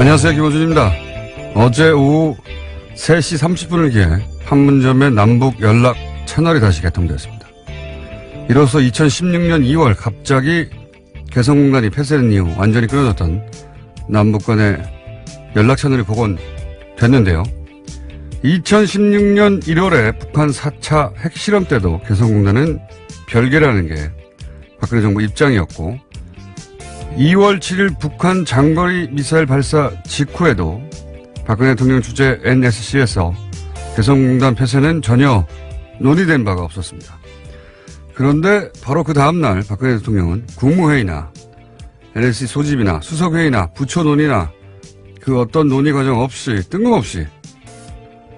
안녕하세요. 김호준입니다. 어제 오후 3시 30분을 기해 판문점의 남북 연락 채널이 다시 개통되었습니다. 이로써 2016년 2월 갑자기 개성공단이 폐쇄된 이후 완전히 끊어졌던 남북 간의 연락 채널이 복원됐는데요. 2016년 1월에 북한 4차 핵실험 때도 개성공단은 별개라는 게 박근혜 정부 입장이었고 2월 7일 북한 장거리 미사일 발사 직후에도 박근혜 대통령 주재 NSC에서 개성공단 폐쇄는 전혀 논의된 바가 없었습니다. 그런데 바로 그 다음날 박근혜 대통령은 국무회의나 NSC 소집이나 수석회의나 부처 논의나 그 어떤 논의 과정 없이 뜬금없이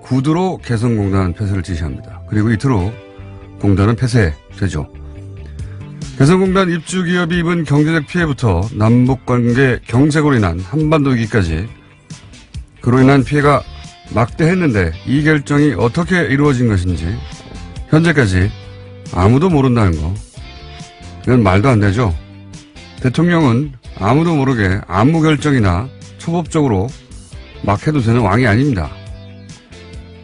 구두로 개성공단 폐쇄를 지시합니다. 그리고 이틀 후 공단은 폐쇄되죠. 개성공단 입주 기업이 입은 경제적 피해부터 남북관계 경색으로 인한 한반도 위기까지 그로 인한 피해가 막대했는데 이 결정이 어떻게 이루어진 것인지 현재까지 아무도 모른다는 거, 이건 말도 안 되죠. 대통령은 아무도 모르게 아무 결정이나 초법적으로 막 해도 되는 왕이 아닙니다.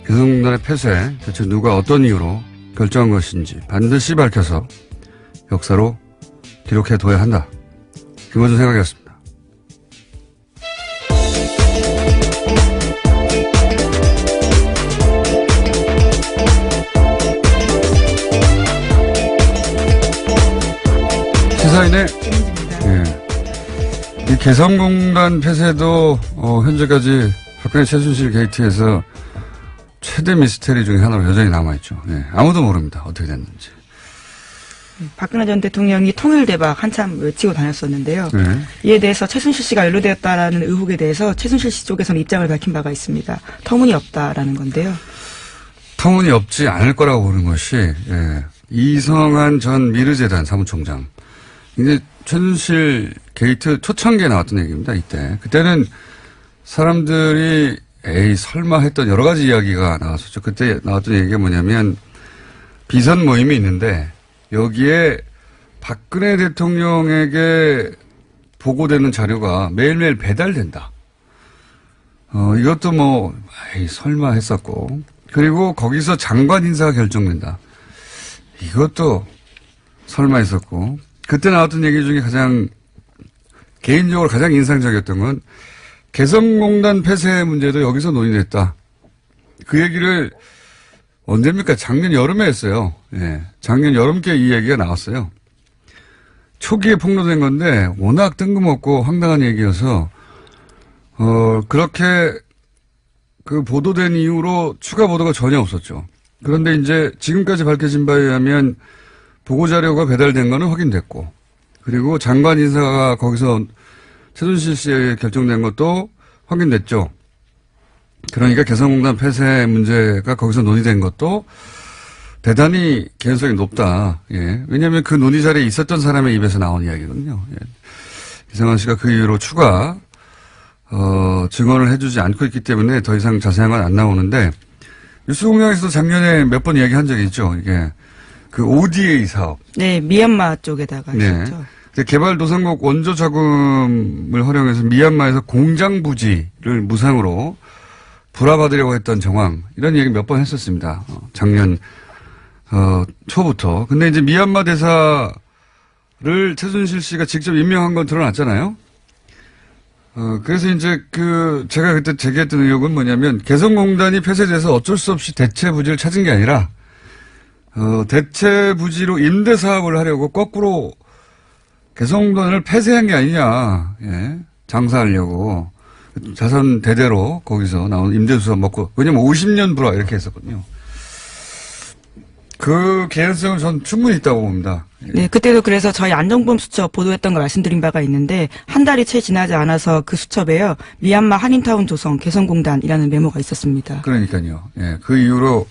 개성공단의 폐쇄 대체 누가 어떤 이유로 결정한 것인지 반드시 밝혀서 역사로 기록해둬야 한다. 김어준 생각이었습니다. 시사인의 이 개성공단 폐쇄도 현재까지 박근혜 최순실 게이트에서 최대 미스테리 중에 하나로 여전히 남아있죠. 아무도 모릅니다. 어떻게 됐는지. 박근혜 전 대통령이 통일대박 한참 외치고 다녔었는데요. 이에 대해서 최순실 씨가 연루되었다라는 의혹에 대해서 최순실 씨 쪽에서는 입장을 밝힌 바가 있습니다. 터무니없다라는 건데요. 터무니없지 않을 거라고 보는 것이 이성한 전 미르재단 사무총장. 이제 최순실 게이트 초창기에 나왔던 얘기입니다. 이때. 그때는 사람들이 에이 설마 했던 여러 가지 이야기가 나왔었죠. 그때 나왔던 얘기가 뭐냐면 비선 모임이 있는데 여기에 박근혜 대통령에게 보고되는 자료가 매일매일 배달된다. 이것도 설마 했었고. 그리고 거기서 장관 인사가 결정된다. 이것도 설마 했었고. 그때 나왔던 얘기 중에 개인적으로 가장 인상적이었던 건 개성공단 폐쇄 문제도 여기서 논의됐다. 그 얘기를 언제입니까? 작년 여름에 했어요. 작년 여름께 이 얘기가 나왔어요. 초기에 폭로된 건데 워낙 뜬금없고 황당한 얘기여서 그렇게 그 보도된 이후로 추가 보도가 전혀 없었죠. 그런데 이제 지금까지 밝혀진 바에 의하면 보고자료가 배달된 거는 확인됐고 그리고 장관 인사가 거기서 최순실 씨에게 결정된 것도 확인됐죠. 그러니까 개성공단 폐쇄 문제가 거기서 논의된 것도 대단히 개연성이 높다. 왜냐하면 그 논의 자리에 있었던 사람의 입에서 나온 이야기거든요. 이상한 씨가 그 이후로 추가 증언을 해주지 않고 있기 때문에 더 이상 자세한 건 안 나오는데 뉴스공장에서도 작년에 몇 번 이야기한 적이 있죠. 이게 그 ODA 사업. 네, 미얀마 쪽에다가 했죠. 개발도상국 원조 자금을 활용해서 미얀마에서 공장 부지를 무상으로 불화받으려고 했던 정황, 이런 얘기 몇 번 했었습니다. 작년 초부터. 근데 이제 미얀마 대사를 최순실 씨가 직접 임명한 건 드러났잖아요. 그래서 이제 제가 그때 제기했던 의혹은 뭐냐면 개성공단이 폐쇄돼서 어쩔 수 없이 대체 부지를 찾은 게 아니라 대체 부지로 임대 사업을 하려고 거꾸로 개성공단을 폐쇄한 게 아니냐. 장사하려고. 자선 대대로 거기서 나온 임대수사 먹고, 왜냐면 50년 불화 이렇게 했었거든요. 그 개연성은 전 충분히 있다고 봅니다. 네, 그때도 그래서 저희 안정범 수첩 보도했던 거 말씀드린 바가 있는데 한 달이 채 지나지 않아서 그 수첩에요. 미얀마 한인타운 조성 개성공단이라는 메모가 있었습니다. 그러니까요. 그 이후로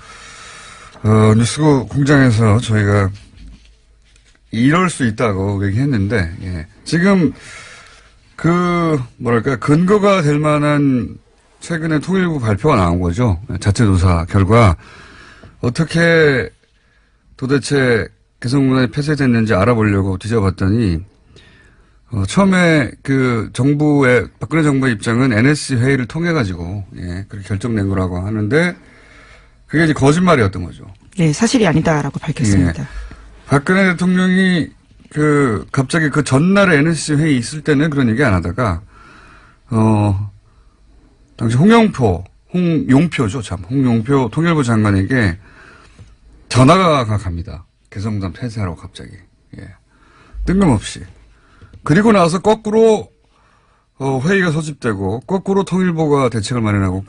뉴스공장에서 저희가 이럴 수 있다고 얘기했는데 지금 근거가 될 만한 최근에 통일부 발표가 나온 거죠. 자체 조사 결과 어떻게 도대체 개성공단이 폐쇄됐는지 알아보려고 뒤져봤더니 처음에 그 박근혜 정부의 입장은 NSC 회의를 통해 가지고 그렇게 결정된 거라고 하는데 그게 이제 거짓말이었던 거죠. 네, 사실이 아니다라고 밝혔습니다. 예. 박근혜 대통령이 갑자기 그 전날에 NSC 회의 있을 때는 그런 얘기 안 하다가 당시 홍용표죠, 참. 홍용표 통일부 장관에게 전화가 갑니다. 개성공단 폐쇄하라고 갑자기. 예. 뜬금없이. 그리고 나서 거꾸로 회의가 소집되고 거꾸로 통일부가 대책을 마련하고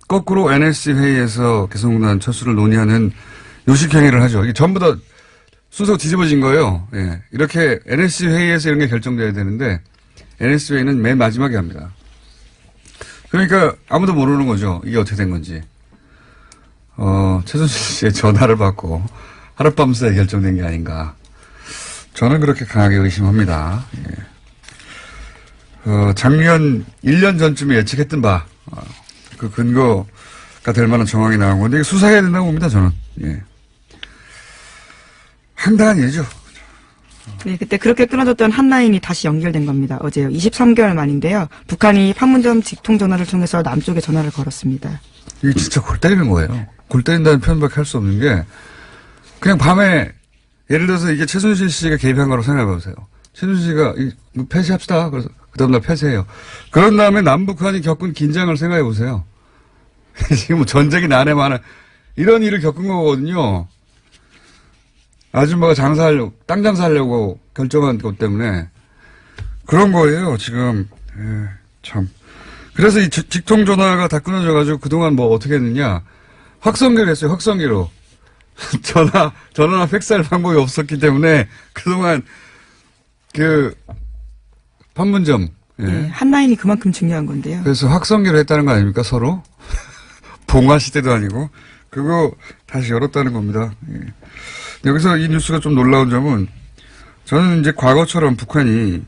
거꾸로 NSC 회의에서 개성공단 철수를 논의하는 요식행위를 하죠. 이게 전부 다 순서가 뒤집어진 거예요. 예. 이렇게 NSC 회의에서 이런 게 결정돼야 되는데 NSC 회의는 맨 마지막에 합니다. 그러니까 아무도 모르는 거죠. 이게 어떻게 된 건지. 최순실 씨의 전화를 받고 하룻밤새 결정된 게 아닌가. 저는 그렇게 강하게 의심합니다. 예. 작년 1년 전쯤에 예측했던 바, 그 근거가 될 만한 정황이 나온 건데, 수사해야 된다고 봅니다, 저는. 예. 황당한 일이죠. 네, 그때 그렇게 끊어졌던 한 라인이 다시 연결된 겁니다. 어제요. 23개월 만인데요. 북한이 판문점 직통 전화를 통해서 남쪽에 전화를 걸었습니다. 이게 진짜 골 때리는 거예요. 골 때린다는 표현밖에 할 수 없는 게, 그냥 밤에 예를 들어서 이게 최순실 씨가 개입한 거라고 생각해보세요. 최순실 씨가 폐쇄합시다. 그래서 그 다음날 폐쇄해요. 그런 다음에 남북한이 겪은 긴장을 생각해보세요. 지금 뭐 전쟁이 난해 많아. 이런 일을 겪은 거거든요. 아줌마가 땅 장사하려고 결정한 것 때문에 그런 거예요, 지금. 참. 그래서 이 직통전화가 다 끊어져가지고 그동안 뭐 어떻게 했느냐. 확성기로 했어요, 확성기로. 전화나 팩스할 방법이 없었기 때문에 그동안 판문점. 예. 네, 한 라인이 그만큼 중요한 건데요. 그래서 확성기로 했다는 거 아닙니까, 서로? 봉화 시대도 아니고. 그거 다시 열었다는 겁니다. 예. 여기서 이 뉴스가 좀 놀라운 점은 저는 이제 과거처럼 북한이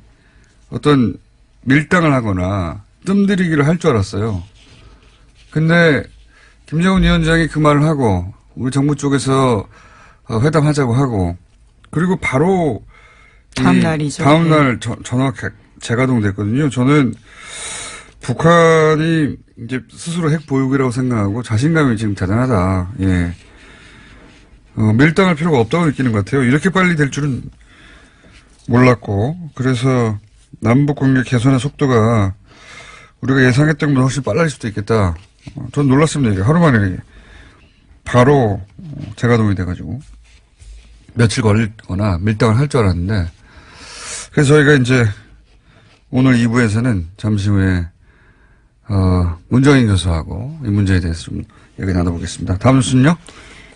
어떤 밀당을 하거나 뜸들이기를 할 줄 알았어요. 근데 김정은 위원장이 그 말을 하고 우리 정부 쪽에서 회담하자고 하고 그리고 바로 다음 날이죠. 다음 날 전화가 재가동됐거든요. 저는 북한이 이제 스스로 핵 보유국이라고 생각하고 자신감이 지금 대단하다. 예. 밀당할 필요가 없다고 느끼는 것 같아요. 이렇게 빨리 될 줄은 몰랐고 그래서 남북 관계 개선의 속도가 우리가 예상했던 것보다 훨씬 빨라질 수도 있겠다. 전 놀랐습니다. 이게 하루 만에 바로 재가동이 돼가지고 며칠 걸리거나 밀당을 할 줄 알았는데 그래서 저희가 이제 오늘 2부에서는 잠시 후에 문정인 교수하고 이 문제에 대해서 좀 얘기 나눠보겠습니다. 다음 뉴스는요?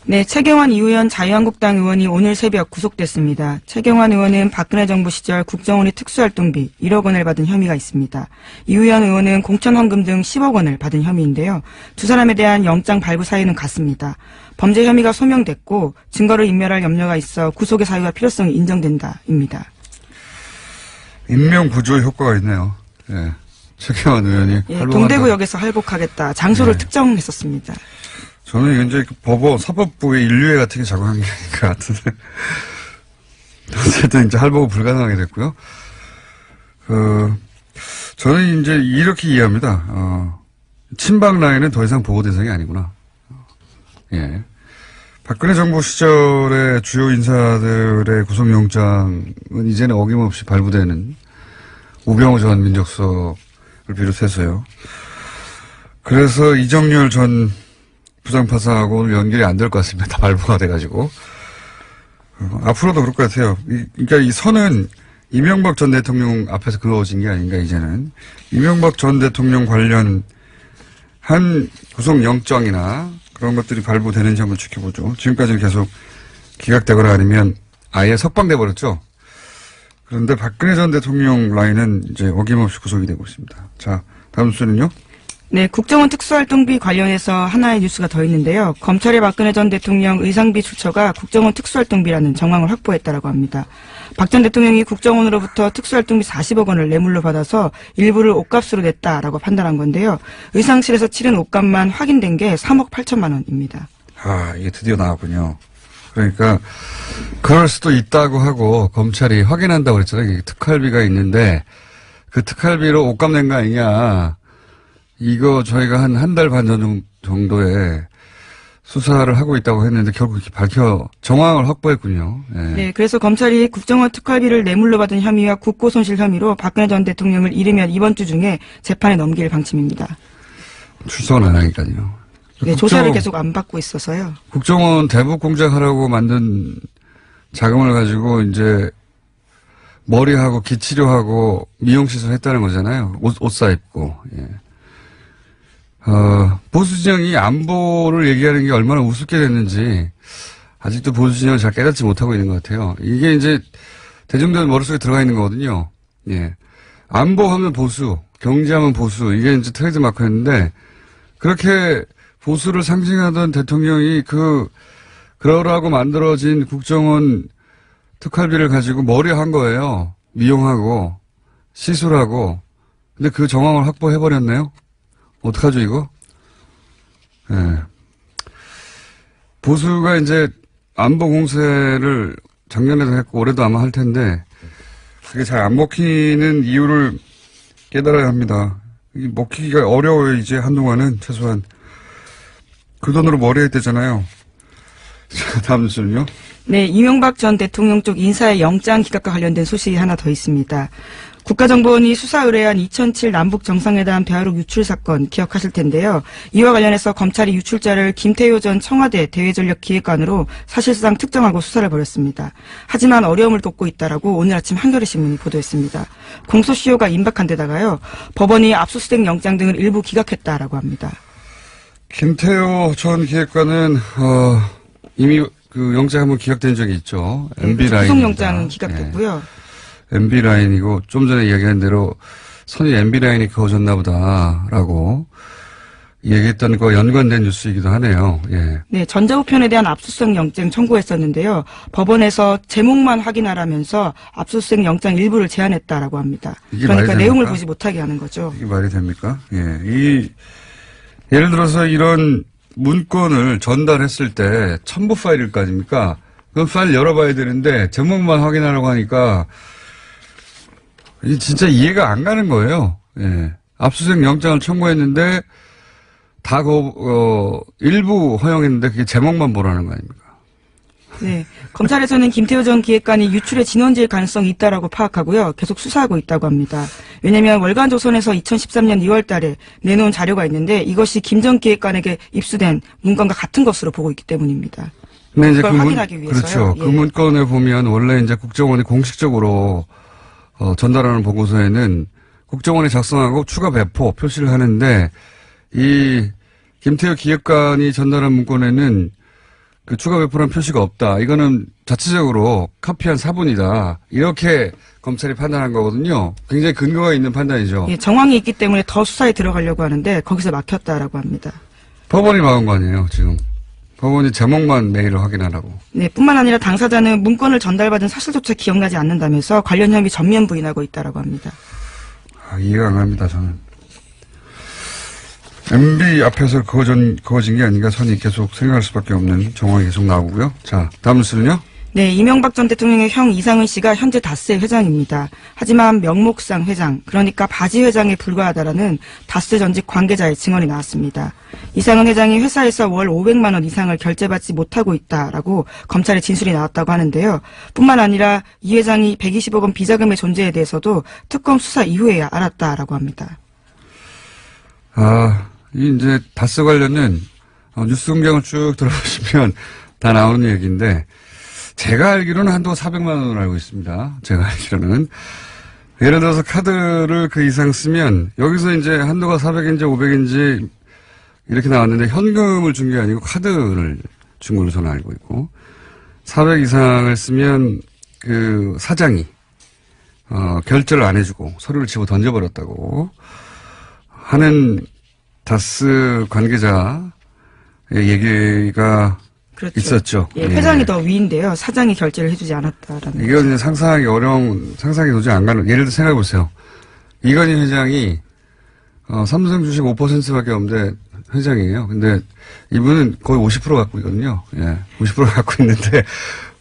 네, 최경환 이우현 자유한국당 의원이 오늘 새벽 구속됐습니다. 최경환 의원은 박근혜 정부 시절 국정원의 특수활동비 1억 원을 받은 혐의가 있습니다. 이우현 의원은 공천헌금 등 10억 원을 받은 혐의인데요. 두 사람에 대한 영장 발부 사유는 같습니다. 범죄 혐의가 소명됐고 증거를 인멸할 염려가 있어 구속의 사유와 필요성이 인정된다입니다. 인명 부조의 효과가 있네요. 예. 최경환 의원이 동대구역에서 할복하겠다. 장소를 특정했었습니다. 저는 이제 사법부의 인류애 같은 게 작용한 게 아닌 것 같은데. 어쨌든 이제 할복은 불가능하게 됐고요. 저는 이제 이렇게 이해합니다. 친박 라인은 더 이상 보호 대상이 아니구나. 예. 박근혜 정부 시절의 주요 인사들의 구속영장은 이제는 어김없이 발부되는 우병우 전 민정수석을 비롯해서요. 그래서 이정열 전 부장판사하고 연결이 안 될 것 같습니다. 다 발부가 돼가지고. 앞으로도 그럴 것 같아요. 그러니까 이 선은 이명박 전 대통령 앞에서 그어진 게 아닌가, 이제는. 이명박 전 대통령 관련 한 구속영장이나 그런 것들이 발부되는지 한번 지켜보죠. 지금까지는 계속 기각되거나 아니면 아예 석방돼 버렸죠. 그런데 박근혜 전 대통령 라인은 이제 어김없이 구속이 되고 있습니다. 자, 다음 뉴스는요? 네, 국정원 특수활동비 관련해서 하나의 뉴스가 더 있는데요. 검찰의 박근혜 전 대통령 의상비 출처가 국정원 특수활동비라는 정황을 확보했다라고 합니다. 박 전 대통령이 국정원으로부터 특수활동비 40억 원을 뇌물로 받아서 일부를 옷값으로 냈다라고 판단한 건데요. 의상실에서 치른 옷값만 확인된 게 3억 8천만 원입니다. 이게 드디어 나왔군요. 그러니까 그럴 수도 있다고 하고 검찰이 확인한다고 그랬잖아요. 특활비가 있는데 그 특활비로 옷값 낸 거 아니냐. 이거 저희가 한 달 반 전 정도에 수사를 하고 있다고 했는데 결국 이렇게 정황을 확보했군요. 네. 네, 그래서 검찰이 국정원 특활비를 뇌물로 받은 혐의와 국고손실 혐의로 박근혜 전 대통령을 이르면 이번 주 중에 재판에 넘길 방침입니다. 출석은 안 하니까요. 네, 조사를 계속 안 받고 있어서요. 국정원 대북 공작하라고 만든 자금을 가지고 이제 머리하고 기치료하고 미용시설 했다는 거잖아요. 옷 사입고. 예. 보수 진영이 안보를 얘기하는 게 얼마나 우습게 됐는지 아직도 보수 진영을 잘 깨닫지 못하고 있는 것 같아요. 이게 이제 대중들 머릿속에 들어가 있는 거거든요. 예. 안보하면 보수, 경제하면 보수, 이게 이제 트레이드 마크였는데 그렇게 보수를 상징하던 대통령이 그러라고 만들어진 국정원 특활비를 가지고 머리한 거예요. 미용하고, 시술하고. 근데 그 정황을 확보해버렸네요. 어떡하죠, 이거? 예. 네. 보수가 이제 안보 공세를 작년에도 했고, 올해도 아마 할 텐데, 그게 잘 안 먹히는 이유를 깨달아야 합니다. 먹히기가 어려워요, 이제 한동안은, 최소한. 그 돈으로 머리 했대잖아요. 자, 다음 뉴스는요? 네, 이명박 전 대통령 쪽 인사의 영장 기각과 관련된 소식이 하나 더 있습니다. 국가정보원이 수사 의뢰한 2007 남북 정상회담 대화록 유출 사건 기억하실 텐데요. 이와 관련해서 검찰이 유출자를 김태효 전 청와대 대외전력기획관으로 사실상 특정하고 수사를 벌였습니다. 하지만 어려움을 겪고 있다라고 오늘 아침 한겨레 신문이 보도했습니다. 공소시효가 임박한 데다가요. 법원이 압수수색 영장 등을 일부 기각했다라고 합니다. 김태효 전 기획관은 이미 그 영장 한번 기각된 적이 있죠. 네, MB 라인. 구속 영장은 기각됐고요. 네. MB 라인이고 좀 전에 이야기한 대로 선이 MB 라인이 그어졌나 보다라고 얘기했던 거 연관된 뉴스이기도 하네요. 예. 네, 전자우편에 대한 압수수색 영장 청구했었는데요. 법원에서 제목만 확인하라면서 압수수색 영장 일부를 제한했다라고 합니다. 그러니까 내용을 보지 못하게 하는 거죠. 이게 말이 됩니까? 예. 예를 들어서 이런 문건을 전달했을 때 첨부 파일일 거 아닙니까? 그 파일 열어봐야 되는데 제목만 확인하라고 하니까 이게 진짜 이해가 안 가는 거예요. 예. 압수수색 영장을 청구했는데 다 일부 허용했는데 그게 제목만 보라는 거 아닙니까? 네. 검찰에서는 김태효 전 기획관이 유출의 진원지일 가능성이 있다라고 파악하고요. 계속 수사하고 있다고 합니다. 왜냐하면 월간조선에서 2013년 2월 달에 내놓은 자료가 있는데 이것이 김 전 기획관에게 입수된 문건과 같은 것으로 보고 있기 때문입니다. 네, 이제 그걸 확인하기 위해서요. 그렇죠. 예. 그 문건에 보면 원래 이제 국정원이 공식적으로 전달하는 보고서에는 국정원이 작성하고 추가 배포 표시를 하는데 이 김태효 기획관이 전달한 문건에는 그 추가 배포란 표시가 없다. 이거는 자체적으로 카피한 사본이다. 이렇게 검찰이 판단한 거거든요. 굉장히 근거가 있는 판단이죠. 예, 정황이 있기 때문에 더 수사에 들어가려고 하는데 거기서 막혔다라고 합니다. 법원이 막은 거 아니에요, 지금. 법원이 제목만 메일을 확인하라고. 네, 뿐만 아니라 당사자는 문건을 전달받은 사실조차 기억나지 않는다면서 관련 혐의 전면 부인하고 있다라고 합니다. 이해가 안 갑니다, 저는. MB 앞에서 그어진 게 아닌가 선이 계속 생각할 수밖에 없는 정황이 계속 나오고요. 자, 다음 뉴스는요? 네, 이명박 전 대통령의 형 이상은 씨가 현재 다스의 회장입니다. 하지만 명목상 회장, 그러니까 바지 회장에 불과하다라는 다스 전직 관계자의 증언이 나왔습니다. 이상은 회장이 회사에서 월 500만 원 이상을 결제받지 못하고 있다라고 검찰의 진술이 나왔다고 하는데요. 뿐만 아니라 이 회장이 120억 원 비자금의 존재에 대해서도 특검 수사 이후에야 알았다라고 합니다. 이제 다스 관련은 뉴스 공장을 쭉 들어보시면 다 나오는 얘기인데 제가 알기로는 한도가 400만 원을 알고 있습니다. 제가 알기로는. 예를 들어서 카드를 그 이상 쓰면 여기서 이제 한도가 400인지 500인지 이렇게 나왔는데 현금을 준 게 아니고 카드를 준 걸로 저는 알고 있고 400 이상을 쓰면 그 사장이 결제를 안 해주고 서류를 집어 던져버렸다고 하는 다스 관계자의 얘기가 그렇죠. 있었죠. 예, 회장이 더 위인데요. 사장이 결제를 해주지 않았다라는. 이건 이제 상상하기 어려운, 상상이 도저히 안 가는, 예를 들어 생각해 보세요. 이건희 회장이 삼성 주식 5%밖에 없는데 회장이에요. 근데 이분은 거의 50% 갖고 있거든요. 예, 50% 갖고 있는데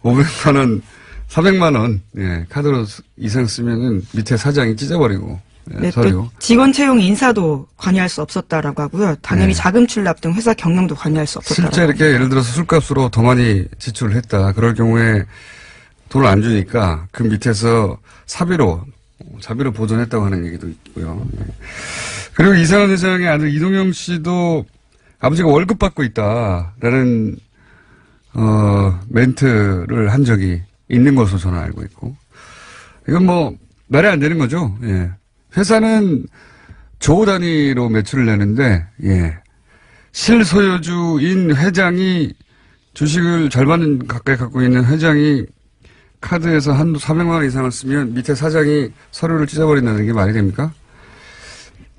500만 원, 400만 원, 예, 카드로 이상 쓰면은 밑에 사장이 찢어버리고. 예, 네, 또 직원 채용 인사도 관여할 수 없었다라고 하고요. 당연히 자금 출납 등 회사 경영도 관여할 수 없었다라고. 실제 이렇게 예를 들어서 술값으로 더 많이 지출을 했다. 그럴 경우에 돈을 안 주니까 그 밑에서 자비로 보존했다고 하는 얘기도 있고요. 예. 그리고 이상은 회장의 아들 이동영 씨도 아버지가 월급 받고 있다라는 멘트를 한 적이 있는 것으로 저는 알고 있고, 이건 뭐 말이 안 되는 거죠. 예. 회사는 조 단위로 매출을 내는데, 예. 실소유주인 회장이 주식을 절반 가까이 갖고 있는 회장이 카드에서 한도 400만 원 이상을 쓰면 밑에 사장이 서류를 찢어버린다는 게 말이 됩니까?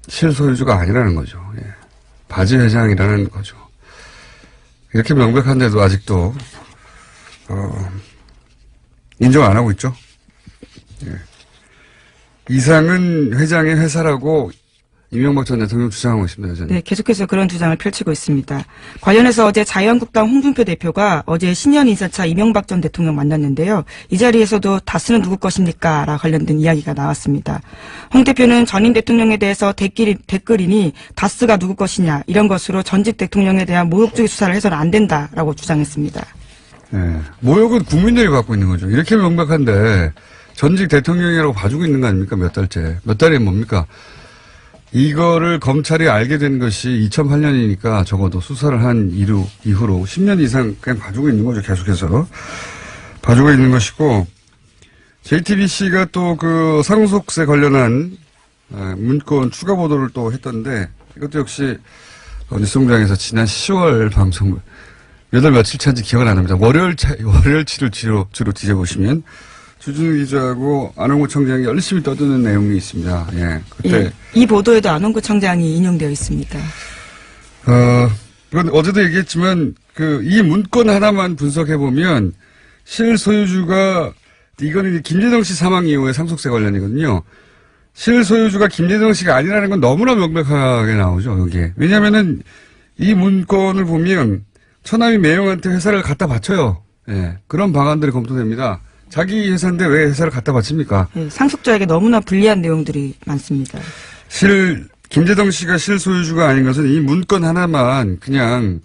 실소유주가 아니라는 거죠. 예. 바지 회장이라는 거죠. 이렇게 명백한데도 아직도 인정 안 하고 있죠. 예. 이상은 회장의 회사라고 이명박 전 대통령 주장하고 있습니다. 여전히. 네, 계속해서 그런 주장을 펼치고 있습니다. 관련해서 어제 자유한국당 홍준표 대표가 어제 신년 인사차 이명박 전 대통령 만났는데요. 이 자리에서도 다스는 누구 것입니까? 라 관련된 이야기가 나왔습니다. 홍 대표는 전임 대통령에 대해서 댓글이니 다스가 누구 것이냐 이런 것으로 전직 대통령에 대한 모욕적인 수사를 해서는 안 된다라고 주장했습니다. 네, 모욕은 국민들이 받고 있는 거죠. 이렇게 명백한데 전직 대통령이라고 봐주고 있는 거 아닙니까? 몇 달째. 몇 달이 뭡니까? 이거를 검찰이 알게 된 것이 2008년이니까 적어도 수사를 한 이후로 10년 이상 그냥 봐주고 있는 거죠. 계속해서. 봐주고 있는 것이고, JTBC가 또 그 상속세 관련한 문건 추가 보도를 또 했던데, 이것도 역시 뉴스공장에서 지난 10월 방송, 몇 월 며칠 차인지 기억은 안 납니다. 월요일치를 주로 뒤져보시면, 주진우 기자하고 안홍구 청장이 열심히 떠드는 내용이 있습니다. 예. 그때. 예, 이 보도에도 안홍구 청장이 인용되어 있습니다. 이건 어제도 얘기했지만, 이 문건 하나만 분석해보면, 실소유주가, 이거는 김재동 씨 사망 이후에 상속세 관련이거든요. 실소유주가 김재동 씨가 아니라는 건 너무나 명백하게 나오죠, 여기에. 왜냐면은, 이 문건을 보면, 처남이 매형한테 회사를 갖다 바쳐요. 예. 그런 방안들이 검토됩니다. 자기 회사인데 왜 회사를 갖다 바칩니까? 네, 상속자에게 너무나 불리한 내용들이 많습니다. 김재동 씨가 실소유주가 아닌 것은 이 문건 하나만 그냥,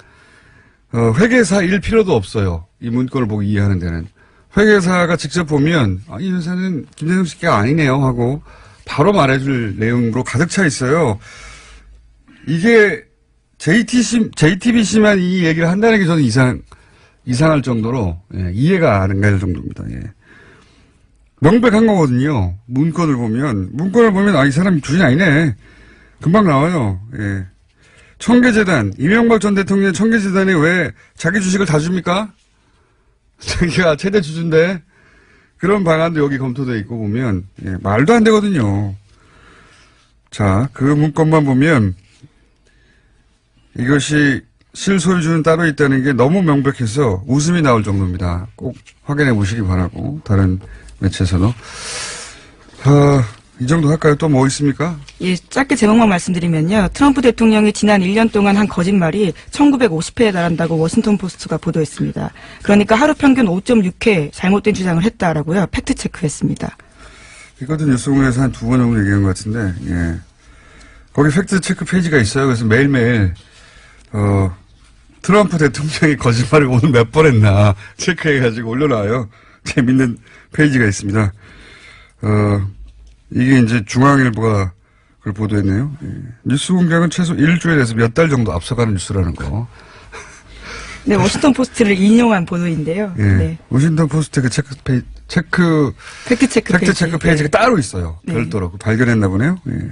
회계사일 필요도 없어요. 이 문건을 보고 이해하는 데는. 회계사가 직접 보면, 이 회사는 김재동 씨가 아니네요 하고 바로 말해줄 내용으로 가득 차 있어요. 이게 JTBC만 이 얘기를 한다는 게 저는 이상할 정도로, 예, 이해가 안 갈 정도입니다. 예. 명백한 거거든요. 문건을 보면, 이 사람이 주인 아니네. 금방 나와요. 예. 청계재단, 이명박 전 대통령의 청계재단에 왜 자기 주식을 다 줍니까? 자기가 최대 주주인데, 그런 방안도 여기 검토되어 있고 보면, 예, 말도 안 되거든요. 자, 그 문건만 보면, 이것이 실소유주는 따로 있다는 게 너무 명백해서 웃음이 나올 정도입니다. 꼭 확인해 보시기 바라고, 다른 매체에서도. 이 정도 할까요? 또 뭐 있습니까? 예, 짧게 제목만 말씀드리면요. 트럼프 대통령이 지난 1년 동안 한 거짓말이 1950회에 달한다고 워싱턴 포스트가 보도했습니다. 그러니까 하루 평균 5.6회 잘못된 주장을 했다라고요. 팩트 체크했습니다. 이것도 뉴스공장에서 한 2번 정도 얘기한 것 같은데, 예. 거기 팩트 체크 페이지가 있어요. 그래서 매일매일, 트럼프 대통령이 거짓말을 오늘 몇 번 했나 체크해가지고 올려놔요. 재밌는 페이지가 있습니다. 이게 이제 중앙일보가 그걸 보도했네요. 예. 뉴스공장은 최소 일주일에서 몇 달 정도 앞서가는 뉴스라는 거. 네, 워싱턴 포스트를 인용한 보도인데요. 예. 네. 워싱턴 포스트 그 팩트 체크 페이지가 따로 있어요. 네. 별도로 발견했나 보네요. 예.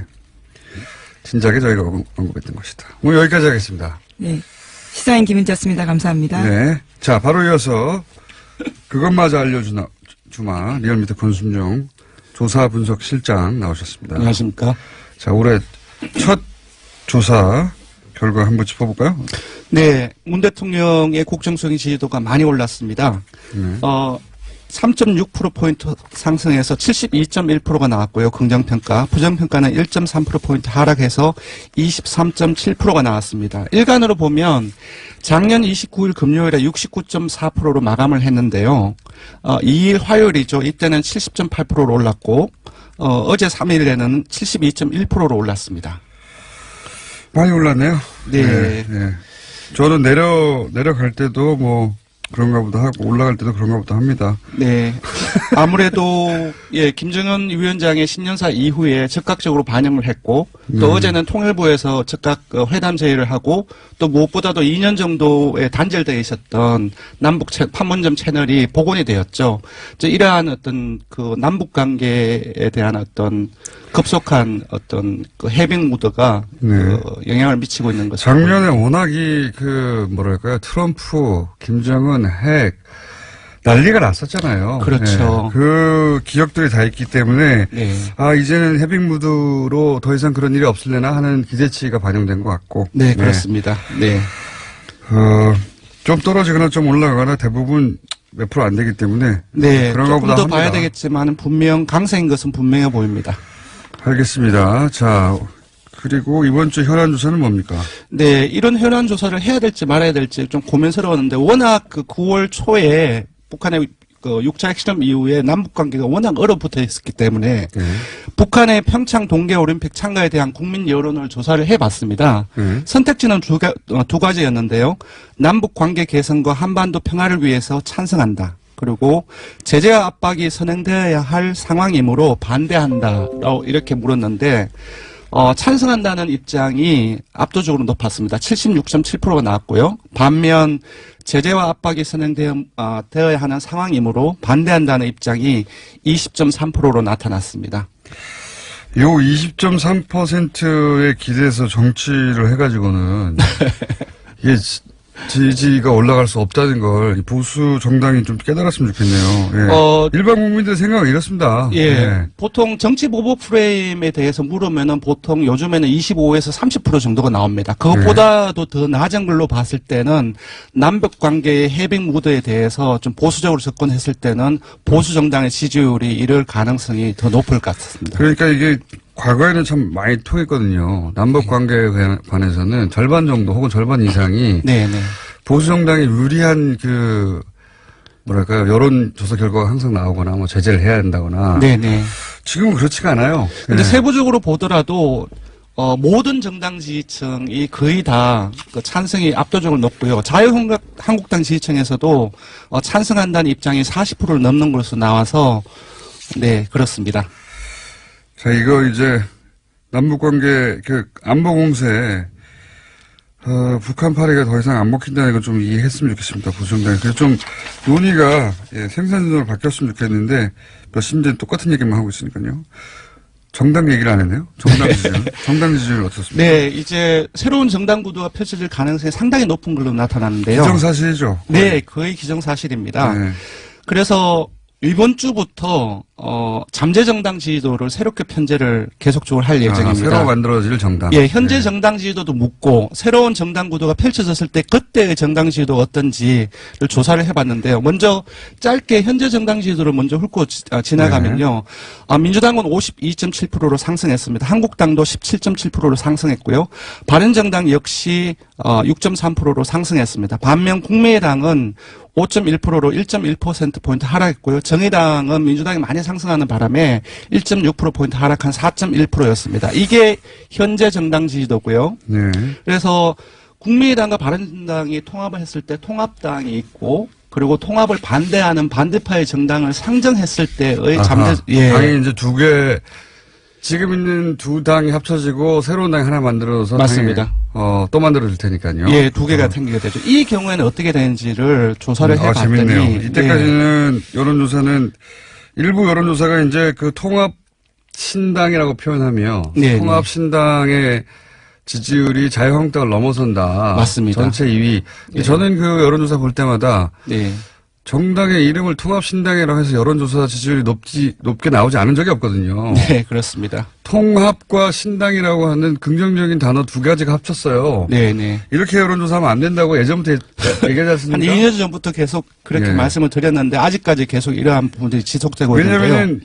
진작에 저희가 언급했던 것이다. 오늘 여기까지 하겠습니다. 네. 시사인 김은지였습니다. 감사합니다. 네. 자, 바로 이어서 그것마저 알려주마 리얼미터 권순정 조사 분석 실장 나오셨습니다. 안녕하십니까. 자, 올해 첫 조사 결과 한번 짚어볼까요? 네. 문 대통령의 국정적인 지지도가 많이 올랐습니다. 네. 3.6%포인트 상승해서 72.1%가 나왔고요. 긍정평가. 부정평가는 1.3%포인트 하락해서 23.7%가 나왔습니다. 일간으로 보면 작년 29일 금요일에 69.4%로 마감을 했는데요. 2일 화요일이죠. 이때는 70.8%로 올랐고 어제 3일에는 72.1%로 올랐습니다. 많이 올랐네요. 네. 네. 저는 내려갈 때도 뭐 그런가 보다 하고 올라갈 때도 그런가 보다 합니다. 네. 아무래도 김정은 위원장의 신년사 이후에 즉각적으로 반영을 했고 또 어제는 통일부에서 즉각 회담 제의를 하고 또 무엇보다도 2년 정도에 단절되어 있었던 남북 판문점 채널이 복원이 되었죠. 이러한 어떤 그 남북 관계에 대한 어떤 급속한 어떤 그 해빙 무드가 영향을 미치고 있는 것입니다. 작년에 워낙이 뭐랄까요, 트럼프, 김정은, 핵 난리가 났었잖아요. 그렇죠. 네. 그 기억들이 다 있기 때문에 네. 이제는 해빙 무드로 더 이상 그런 일이 없을래나 하는 기대치가 반영된 것 같고. 네, 그렇습니다. 네. 좀 떨어지거나 좀 올라가거나 대부분 몇 프로 안 되기 때문에. 네. 그런가 조금 보다 더 합니다. 봐야 되겠지만 분명 강세인 것은 분명해 보입니다. 알겠습니다. 자, 그리고 이번 주 현안 조사는 뭡니까? 네, 이런 현안 조사를 해야 될지 말아야 될지 좀 고민스러웠는데 워낙 그 9월 초에 북한의 그 6차 핵실험 이후에 남북 관계가 워낙 얼어붙어 있었기 때문에 북한의 평창 동계올림픽 참가에 대한 국민 여론을 조사를 해봤습니다. 선택지는 두 가지였는데요. 남북 관계 개선과 한반도 평화를 위해서 찬성한다. 그리고 제재와 압박이 선행되어야 할 상황이므로 반대한다라고 이렇게 물었는데 찬성한다는 입장이 압도적으로 높았습니다. 76.7%가 나왔고요. 반면 제재와 압박이 선행되어야 하는 상황이므로 반대한다는 입장이 20.3%로 나타났습니다. 요 20.3%에 기대해서 정치를 해가지고는 이게 지지가 올라갈 수 없다는 걸 보수 정당이 좀 깨달았으면 좋겠네요. 예. 일반 국민들 생각은 이렇습니다. 예. 보통 정치 보복 프레임에 대해서 물으면은 보통 요즘에는 25에서 30% 정도가 나옵니다. 그것보다도 더 낮은 걸로 봤을 때는 남북 관계의 해빙 무드에 대해서 좀 보수적으로 접근했을 때는 보수 정당의 지지율이 이럴 가능성이 더 높을 것 같습니다. 그러니까 이게 과거에는 참 많이 통했거든요. 남북 관계에 관해서는 절반 정도 혹은 절반 이상이 네네. 보수 정당이 유리한 뭐랄까요, 여론조사 결과가 항상 나오거나 뭐 제재를 해야 된다거나. 네네. 지금은 그렇지가 않아요. 근데 네. 세부적으로 보더라도 모든 정당 지지층이 거의 다 그 찬성이 압도적으로 높고요. 자유한국당 지지층에서도 찬성한다는 입장이 40%를 넘는 것으로 나와서 네, 그렇습니다. 자, 이거 이제 남북관계 안보 공세 북한 파리가 더 이상 안 먹힌다는 걸 좀 이해했으면 좋겠습니다. 보수정당이. 그래서 좀 논의가 생산적으로 바뀌었으면 좋겠는데 몇 십 년 똑같은 얘기만 하고 있으니까요. 정당 얘기를 안 했네요. 정당 지지율. 정당 지지율 어떻습니까? 네, 이제 새로운 정당 구도가 펼쳐질 가능성이 상당히 높은 걸로 나타나는데요. 기정사실이죠. 네, 거의 기정사실입니다. 네. 그래서 이번 주부터 잠재 정당 지지도를 새롭게 편제를 계속적으로 할 예정입니다. 새로 만들어질 정당. 예, 현재 정당 지지도도 묻고 새로운 정당 구도가 펼쳐졌을 때 그때의 정당 지지도가 어떤지를 조사를 해봤는데요. 먼저 짧게 현재 정당 지지도를 먼저 훑고 지나가면요. 민주당은 52.7%로 상승했습니다. 한국당도 17.7%로 상승했고요. 바른정당 역시 6.3%로 상승했습니다. 반면 국민의당은 5.1%로 1.1%포인트 하락했고요. 정의당은 민주당이 많이 상승하는 바람에 1.6%포인트 하락한 4.1%였습니다. 이게 현재 정당 지지도고요. 네. 그래서 국민의당과 바른정당이 통합을 했을 때 통합당이 있고 그리고 통합을 반대하는 반대파의 정당을 상정했을 때의 당이 이제 두 개, 지금 있는 두 당이 합쳐지고 새로운 당이 하나 만들어서 맞습니다. 또 만들어질 테니까요. 예, 두 개가 생기게 되죠. 이 경우에는 어떻게 되는지를 조사를 해봤더니 재밌네요. 이때까지는 여론조사는 일부 여론조사가 이제 그 통합 신당이라고 표현하며 통합 신당의 지지율이 자유한국당을 넘어선다. 맞습니다. 전체 2위. 저는 그 여론조사 볼 때마다 정당의 이름을 통합신당이라고 해서 여론조사 지지율이 높게 나오지 않은 적이 없거든요. 네, 그렇습니다. 통합과 신당이라고 하는 긍정적인 단어 두 가지가 합쳤어요. 네, 네. 이렇게 여론조사하면 안 된다고 예전부터 얘기하지 한 않습니까? 2년 전부터 계속 그렇게 예. 말씀을 드렸는데 아직까지 계속 이러한 부분들이 지속되고 있는데요. 왜냐하면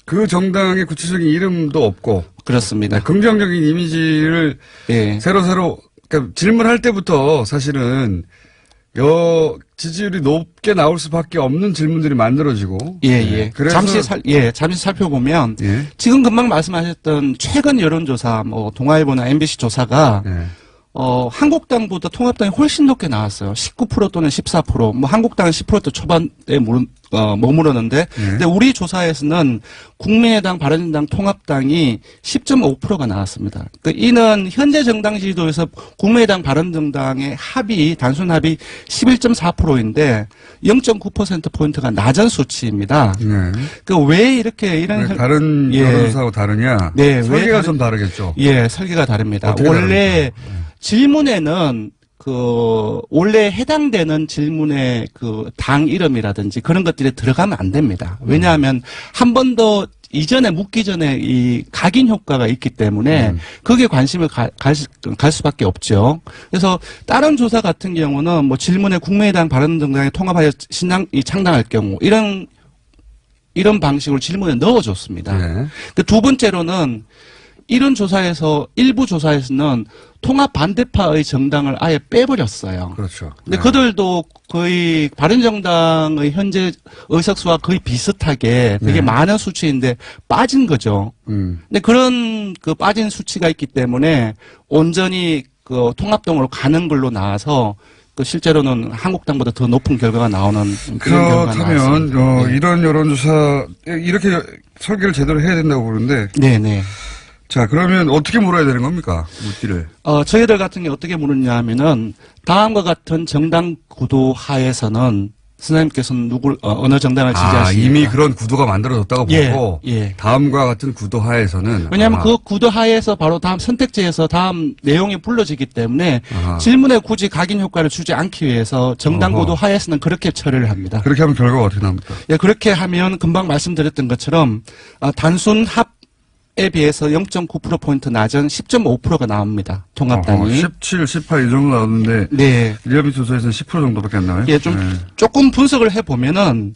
그 정당의 구체적인 이름도 없고 그렇습니다. 긍정적인 이미지를 예. 새로 그러니까 질문할 때부터 사실은 지지율이 높게 나올 수밖에 없는 질문들이 만들어지고. 예, 예. 그래서 잠시 살펴보면 예. 지금 금방 말씀하셨던 최근 여론조사, 뭐 동아일보나 MBC 조사가 예. 한국당보다 통합당이 훨씬 높게 나왔어요. 19% 또는 14%. 뭐 한국당은 10% 초반에 머무르는데, 근데 우리 조사에서는 국민의당, 바른정당, 통합당이 10.5%가 나왔습니다. 이는 현재 정당 지지도에서 국민의당, 바른정당의 단순 합이 11.4%인데 0.9% 포인트가 낮은 수치입니다. 네. 왜 이렇게 이런 다른 예. 여론조사하고 다르냐? 네, 설계가 좀 다르겠죠. 예, 설계가 다릅니다. 어떻게 원래 질문에는 원래 해당되는 질문의 당 이름이라든지 그런 것들이 들어가면 안 됩니다. 왜냐하면 한 번 더 이전에 묻기 전에 이 각인 효과가 있기 때문에 거기에 관심을 갈 수밖에 없죠. 그래서 다른 조사 같은 경우는 뭐 질문에 국민의당, 바른정당에 통합하여 신당이 창당할 경우 이런 방식으로 질문에 넣어줬습니다. 네. 두 번째로는 이런 일부 조사에서는 통합 반대파의 정당을 아예 빼버렸어요. 그렇죠. 근데 네. 그들도 거의 바른정당의 현재 의석수와 거의 비슷하게 되게 네. 많은 수치인데 빠진 거죠. 근데 그런 빠진 수치가 있기 때문에 온전히 통합당으로 가는 걸로 나와서 실제로는 한국당보다 더 높은 결과가 나오는 그런 결과가 그렇다면 나왔습니다. 네. 이런 여론조사 이렇게 설계를 제대로 해야 된다고 보는데 네네. 자 그러면 어떻게 물어야 되는 겁니까? 묻기를. 저희들 같은 게 어떻게 물었냐 하면은 다음과 같은 정당 구도 하에서는 선생님께서는 어느 정당을 지지하십니까? 이미 그런 구도가 만들어졌다고 예, 보고 예. 다음과 같은 구도 하에서는 왜냐하면 그 구도 하에서 바로 다음 선택지에서 다음 내용이 불러지기 때문에 아하. 질문에 굳이 각인 효과를 주지 않기 위해서 정당 어허. 구도 하에서는 그렇게 처리를 합니다. 그렇게 하면 결과가 어떻게 나옵니까? 예, 그렇게 하면 금방 말씀드렸던 것처럼 단순 합에 비해서 0.9%포인트 낮은 10.5%가 나옵니다. 통합당이. 17, 18 이 정도 나오는데 네. 리얼미 조사에서는 10% 정도밖에 안 나와요? 예, 조금 분석을 해보면은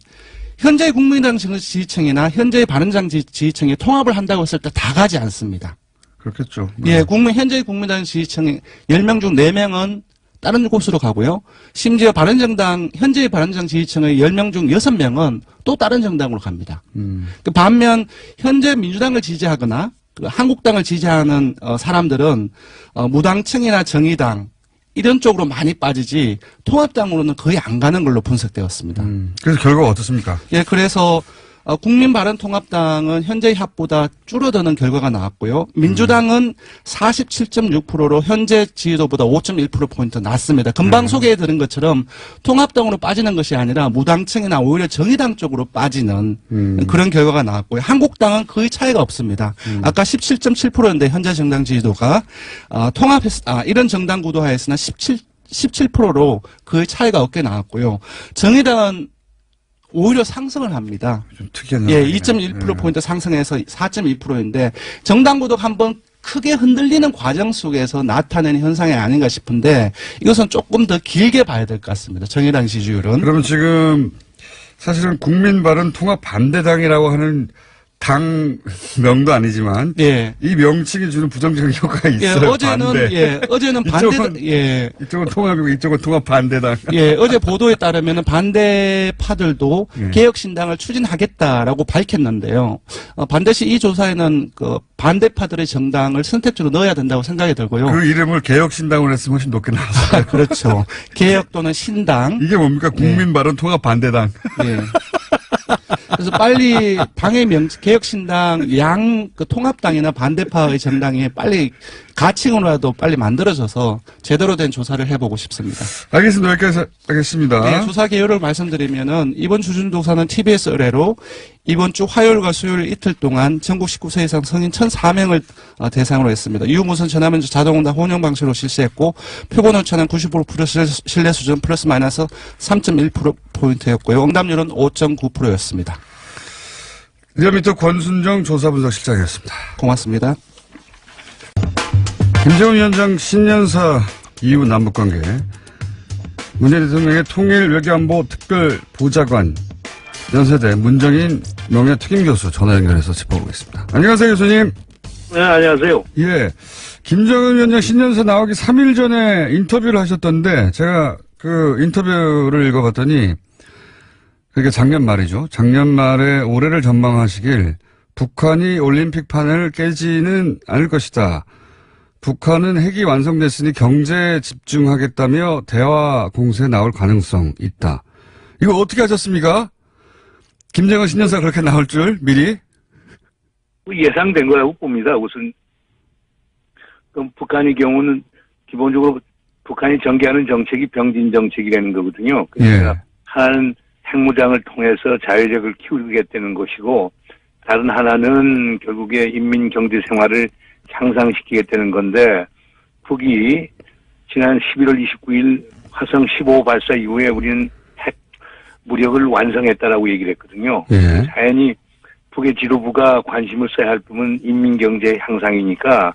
현재 국민의당 지지층이나 현재 바른정 지지층이 통합을 한다고 했을 때 다 가지 않습니다. 그렇겠죠. 예, 현재 국민의당 지지층 10명 중 4명은 다른 곳으로 가고요. 심지어 현재 바른정 지지층의 10명 중 6명은 또 다른 정당으로 갑니다. 반면 현재 민주당을 지지하거나 한국당을 지지하는 사람들은 무당층이나 정의당 이런 쪽으로 많이 빠지지 통합당으로는 거의 안 가는 걸로 분석되었습니다. 그래서 결과가 어떻습니까? 예, 그래서 국민바른통합당은 현재의 합보다 줄어드는 결과가 나왔고요. 민주당은 47.6%로 현재 지지도보다 5.1%포인트 낮습니다. 금방 소개해드린 것처럼 통합당으로 빠지는 것이 아니라 무당층이나 오히려 정의당 쪽으로 빠지는 그런 결과가 나왔고요. 한국당은 거의 차이가 없습니다. 아까 17.7%인데 현재 정당 지지도가 이런 정당 구도하에서는 17%로 거의 차이가 없게 나왔고요. 정의당은 오히려 상승을 합니다. 좀 특이한 예, 상황이네. 2.1%포인트 상승해서 4.2%인데 정당 구도가 한번 크게 흔들리는 과정 속에서 나타내는 현상이 아닌가 싶은데 이것은 조금 더 길게 봐야 될 것 같습니다. 정의당 지지율은. 그러면 지금 사실은 국민바른통합 반대당이라고 하는 당명도 아니지만 예. 이 명칭이 주는 부정적인 효과가 예, 있어요. 반대. 어제는 반대, 이쪽은 통합이고 이쪽은 통합 반대당. 예, 어제 보도에 따르면 반대파들도 예. 개혁신당을 추진하겠다라고 밝혔는데요. 반드시 이 조사에는 반대파들의 정당을 선택적으로 넣어야 된다고 생각이 들고요. 그 이름을 개혁신당으로 했으면 훨씬 높게 나왔어요. 그렇죠. 개혁 또는 신당. 이게 뭡니까? 국민바른통합 반대당. 예. 그래서 빨리 당의 개혁신당 통합당이나 반대파의 정당이 빨리 가칭으로라도 빨리 만들어져서 제대로 된 조사를 해보고 싶습니다. 알겠습니다. 여기까지 하겠습니다. 네, 조사 개요를 말씀드리면은 이번 주준조사는 TBS 의뢰로 이번 주 화요일과 수요일 이틀 동안 전국 19세 이상 성인 1,004명을 대상으로 했습니다. 유무선 전화면접 자동응답 혼용 방식으로 실시했고 표본 오차는 90% 신뢰 수준 플러스 마이너스 포인트였고요. 응답률은 5.9%였습니다. 리얼미터 권순정 조사분석실장이었습니다. 고맙습니다. 김정은 위원장 신년사 이후 남북관계, 문재인 대통령의 통일 외교안보 특별보좌관, 연세대 문정인 명예특임교수 전화 연결해서 짚어보겠습니다. 안녕하세요, 교수님. 네, 안녕하세요. 예. 김정은 위원장 신년사 나오기 3일 전에 인터뷰를 하셨던데, 제가 그 인터뷰를 읽어봤더니, 그게 작년 말이죠. 작년 말에 올해를 전망하시길, 북한이 올림픽판을 깨지는 않을 것이다. 북한은 핵이 완성됐으니 경제에 집중하겠다며 대화 공세에 나올 가능성 있다. 이거 어떻게 하셨습니까? 김정은 신년사 그렇게 나올 줄 미리? 예상된 거라고 봅니다. 우선 그럼 북한의 경우는 기본적으로 북한이 전개하는 정책이 병진 정책이라는 거거든요. 그러니까 예. 한 핵무장을 통해서 자유력을 키우겠다는 것이고, 다른 하나는 결국에 인민 경제 생활을 향상시키겠다는 건데, 북이 지난 11월 29일 화성 15 발사 이후에 우리는 핵 무력을 완성했다라고 얘기를 했거든요. 예. 자연히 북의 지도부가 관심을 써야 할 부분은 인민경제 향상이니까,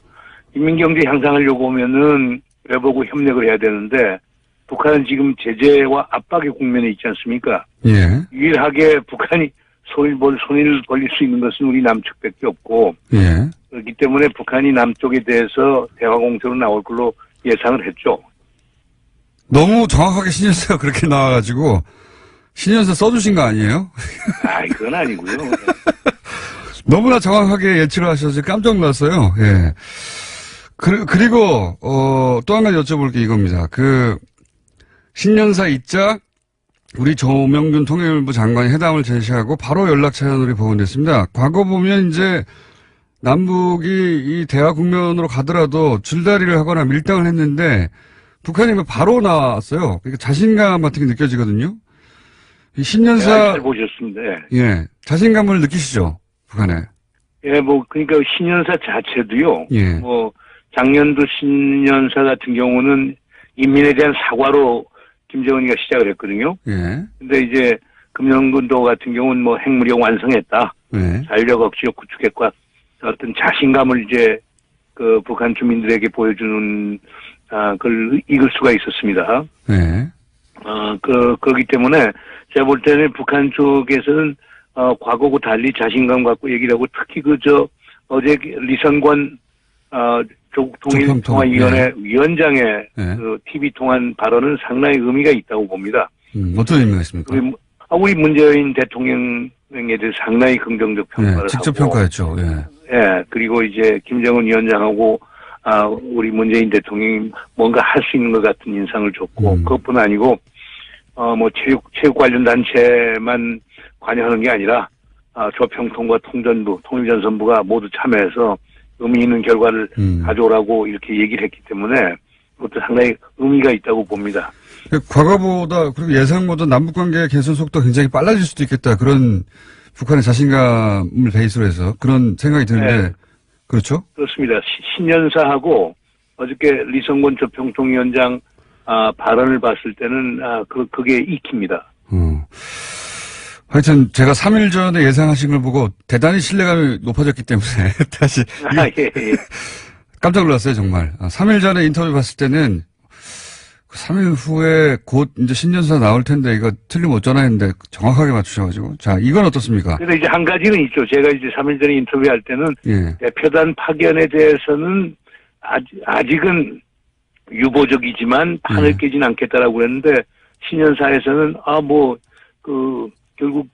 인민경제 향상하려고 하면은 외부하고 협력을 해야 되는데, 북한은 지금 제재와 압박의 국면에 있지 않습니까? 예. 유일하게 북한이 손을 벌릴 수 있는 것은 우리 남측밖에 없고, 예. 그렇기 때문에 북한이 남쪽에 대해서 대화 공세로 나올 걸로 예상을 했죠. 너무 정확하게 신년사가 그렇게 나와가지고, 신년사 써주신 거 아니에요? 그건 아니고요. 너무나 정확하게 예측을 하셔서 깜짝 놀랐어요. 예. 그리고, 또 한 가지 여쭤볼 게 이겁니다. 신년사 있자, 우리 조명균 통일부 장관이 회담을 제시하고 바로 연락 차원으로 보건됐습니다. 과거 보면 이제 남북이 이 대화 국면으로 가더라도 줄다리를 하거나 밀당을 했는데 북한이 바로 나왔어요. 그러니까 자신감 같은 게 느껴지거든요. 이 신년사. 잘 보셨습니다. 예. 자신감을 느끼시죠? 북한에. 예, 그러니까 신년사 자체도요. 예. 작년도 신년사 같은 경우는 인민에 대한 사과로 김정은이가 시작을 했거든요. 예. 근데 이제 금년군도 같은 경우는 핵무력 완성했다. 예. 자유력 억지로 구축했과 어떤 자신감을 이제 북한 주민들에게 보여주는 그걸 읽을 수가 있었습니다. 예. 그렇기 때문에 제가 볼 때는 북한 쪽에서는 과거하고 달리 자신감 갖고 얘기를 하고, 특히 어제 리선권 조국통일통화위원회 위원장의 TV 통한 발언은 상당히 의미가 있다고 봅니다. 어떤 의미가 있습니까? 우리 문재인 대통령에 대해서 상당히 긍정적 평가를 직접 하고. 평가했죠. 예. 그리고 이제 김정은 위원장하고 우리 문재인 대통령이 뭔가 할 수 있는 것 같은 인상을 줬고, 그것뿐 아니고 체육 관련 단체만 관여하는 게 아니라 조평통과 통전부, 통일전선부가 모두 참여해서 의미 있는 결과를 가져오라고 이렇게 얘기를 했기 때문에 그것도 상당히 의미가 있다고 봅니다. 과거보다, 그리고 예상보다 남북관계 개선 속도가 굉장히 빨라질 수도 있겠다. 그런 북한의 자신감을 베이스로 해서 그런 생각이 드는데, 네. 그렇죠? 그렇습니다. 신년사하고 어저께 리성곤 조평통위원장 발언을 봤을 때는 그게 익힙니다. 하여튼 제가 3일 전에 예상하신 걸 보고 대단히 신뢰감이 높아졌기 때문에 다시 예. 깜짝 놀랐어요, 정말. 3일 전에 인터뷰 봤을 때는 3일 후에 곧 이제 신년사 나올 텐데 이거 틀리면 어쩌나 했는데 정확하게 맞추셔가지고. 자, 이건 어떻습니까? 근데 이제 한 가지는 있죠. 제가 이제 3일 전에 인터뷰할 때는 대표단 파견에 대해서는 아직은 유보적이지만 판을 깨진 않겠다라고 그랬는데, 신년사에서는 결국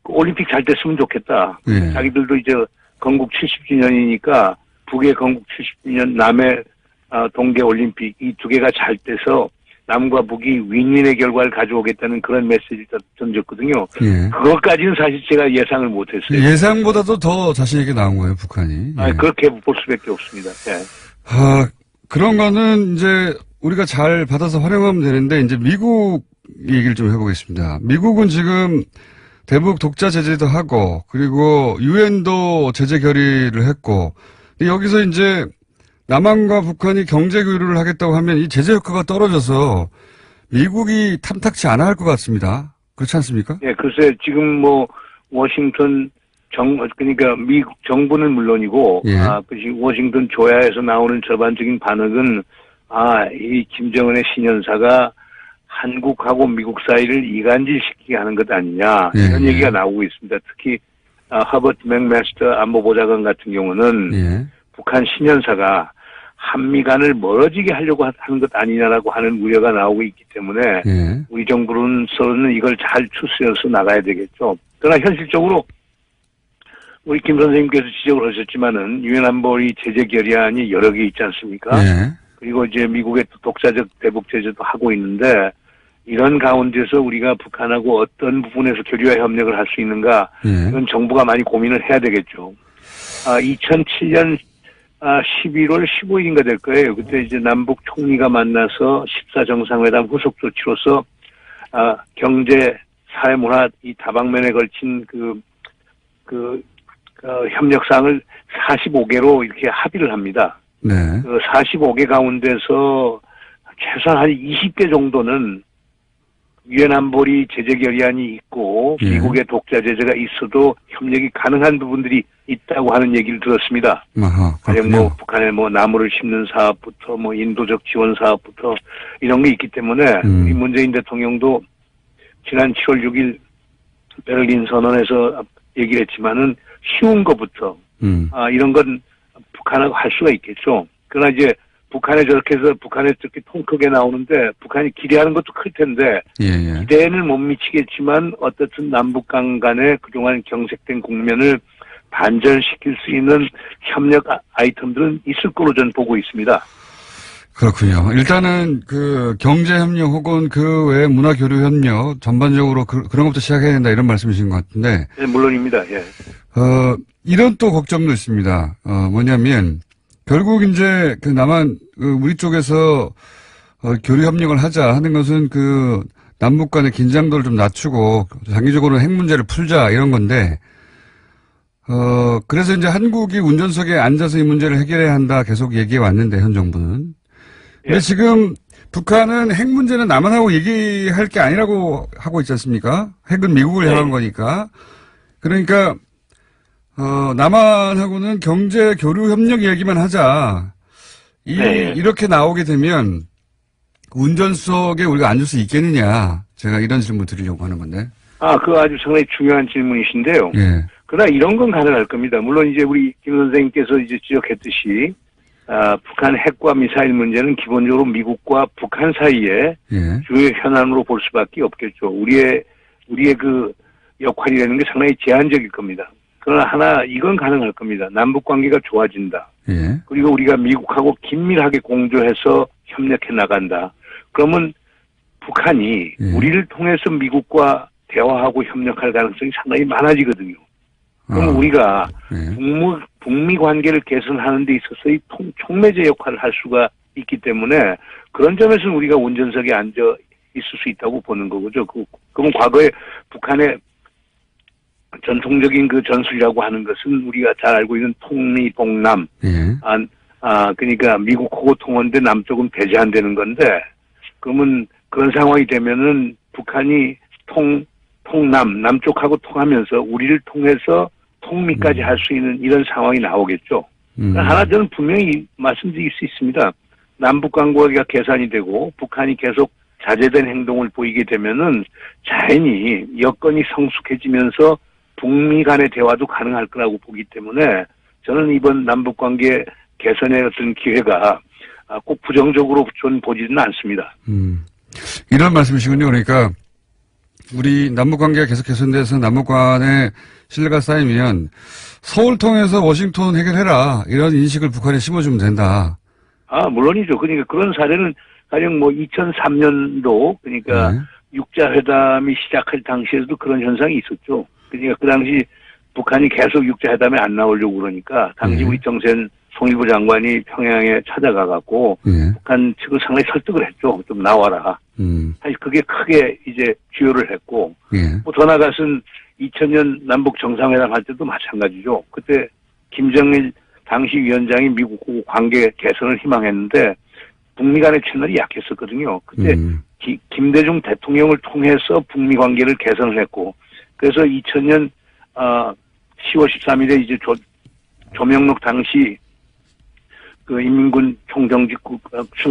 올림픽 잘 됐으면 좋겠다. 자기들도 이제 건국 70주년이니까 북의 건국 70주년, 남의 동계 올림픽 이 두 개가 잘 돼서 남과 북이 윈윈의 결과를 가져오겠다는 그런 메시지를 던졌거든요. 그것까지는 사실 제가 예상을 못했어요. 예상보다도 더 자신 있게 나온 거예요, 북한이. 그렇게 볼 수밖에 없습니다. 그런 거는 이제 우리가 잘 받아서 활용하면 되는데, 이제 미국 얘기를 좀 해보겠습니다. 미국은 지금 대북 독자 제재도 하고, 그리고 유엔도 제재 결의를 했고, 여기서 이제 남한과 북한이 경제 교류를 하겠다고 하면 이 제재 효과가 떨어져서 미국이 탐탁치 않아 할 것 같습니다. 그렇지 않습니까? 예, 글쎄 지금 뭐 워싱턴 그러니까 미국 정부는 물론이고 예. 그것이 워싱턴 조야에서 나오는 전반적인 반응은 이 김정은의 신년사가 한국하고 미국 사이를 이간질시키게 하는 것 아니냐 이런 예. 얘기가 나오고 있습니다. 특히 허버트 맥마스터 안보보좌관 같은 경우는 예. 북한 신년사가 한미 간을 멀어지게 하려고 하는 것 아니냐라고 하는 우려가 나오고 있기 때문에 예. 우리 정부로서는 이걸 잘 추스려서 나가야 되겠죠. 그러나 현실적으로 우리 김 선생님께서 지적을 하셨지만은 유엔 안보리 제재 결의안이 여러 개 있지 않습니까? 예. 그리고 이제 미국의 독자적 대북 제재도 하고 있는데 이런 가운데서 우리가 북한하고 어떤 부분에서 교류와 협력을 할 수 있는가 예. 이건 정부가 많이 고민을 해야 되겠죠. 2007년 11월 15일인가 될 거예요. 그때 이제 남북 총리가 만나서 14정상회담 후속 조치로서 경제, 사회, 문화 이 다방면에 걸친 협력사항을 45개로 이렇게 합의를 합니다. 네. 그 45개 가운데서 최소한 한 20개 정도는 유엔 안보리 제재 결의안이 있고 예. 미국의 독자 제재가 있어도 협력이 가능한 부분들이 있다고 하는 얘기를 들었습니다. 아하, 가령 그렇군요. 북한에 나무를 심는 사업부터 인도적 지원 사업부터 이런 게 있기 때문에 이 문재인 대통령도 지난 7월 6일 베를린 선언에서 얘기를 했지만은 쉬운 것부터 이런 건 북한하고 할 수가 있겠죠. 그러나 이제 북한에 저렇게 해서 북한에 저렇게 통 크게 나오는데 북한이 기대하는 것도 클 텐데 예. 기대는 못 미치겠지만 어떻든 남북 간의 그동안 경색된 국면을 반전시킬 수 있는 협력 아이템들은 있을 거로 저는 보고 있습니다. 그렇군요. 일단은 그 경제협력 혹은 그 외 문화교류협력 전반적으로 그런 것부터 시작해야 된다 이런 말씀이신 것 같은데. 네, 물론입니다. 예. 이런 또 걱정도 있습니다. 뭐냐면 결국 이제 그 우리 쪽에서 교류협력을 하자 하는 것은 그 남북 간의 긴장도를 좀 낮추고 장기적으로는 핵 문제를 풀자 이런 건데 그래서 이제 한국이 운전석에 앉아서 이 문제를 해결해야 한다 계속 얘기해 왔는데 현 정부는. 근데 예. 지금 북한은 핵 문제는 남한하고 얘기할 게 아니라고 하고 있지 않습니까? 핵은 미국을 네. 향한 거니까. 그러니까 남한하고는 경제 교류 협력 얘기만 하자. 네. 이렇게 나오게 되면 운전석에 우리가 앉을 수 있겠느냐. 제가 이런 질문 드리려고 하는 건데. 그거 아주 상당히 중요한 질문이신데요. 예. 그러나 이런 건 가능할 겁니다. 물론 이제 우리 김 선생님께서 이제 지적했듯이 북한 핵과 미사일 문제는 기본적으로 미국과 북한 사이에 예. 주요 현안으로 볼 수밖에 없겠죠. 우리의 그 역할이라는 게 상당히 제한적일 겁니다. 그러나 이건 가능할 겁니다. 남북 관계가 좋아진다. 예. 그리고 우리가 미국하고 긴밀하게 공조해서 협력해 나간다. 그러면 북한이 우리를 통해서 미국과 대화하고 협력할 가능성이 상당히 많아지거든요. 그러면 우리가 예. 북미 관계를 개선하는 데 있어서의 촉매제 역할을 할 수가 있기 때문에 그런 점에서는 우리가 운전석에 앉아 있을 수 있다고 보는 거죠. 그럼 과거에 북한의 전통적인 그 전술이라고 하는 것은 우리가 잘 알고 있는 통미동남. 예. 그러니까 미국하고 통하는데 남쪽은 배제 안 되는 건데 그러면 그런 상황이 되면은 북한이 남쪽하고 통하면서 우리를 통해서 통미까지 할 수 있는 이런 상황이 나오겠죠. 하나 저는 분명히 말씀드릴 수 있습니다. 남북 관계가 개선이 되고 북한이 계속 자제된 행동을 보이게 되면은 자연히 여건이 성숙해지면서 북미 간의 대화도 가능할 거라고 보기 때문에 저는 이번 남북 관계 개선의 어떤 기회가 꼭 부정적으로 저는 보지는 않습니다. 이런 말씀이시군요. 그러니까 우리 남북 관계가 계속 개선돼서 남북 간의 신뢰가 쌓이면 서울 통해서 워싱턴 해결해라 이런 인식을 북한에 심어주면 된다. 물론이죠. 그러니까 그런 사례는 가령 2003년도 그러니까 육자회담이 시작할 당시에도 그런 현상이 있었죠. 그러니까 그 당시 북한이 계속 육자회담에 안 나오려고 그러니까 당시 우리 정세현 통일부 장관이 평양에 찾아가갖고 북한 측을 상당히 설득을 했죠. 좀 나와라. 사실 그게 크게 이제 주요를 했고 더 나아가서는 2000년 남북 정상회담 할 때도 마찬가지죠. 그때 김정일 당시 위원장이 미국하고 관계 개선을 희망했는데 북미 간의 채널이 약했었거든요. 그때 김대중 대통령을 통해서 북미 관계를 개선을 했고, 그래서 2000년 10월 13일에 이제 조명록 당시 그 인민군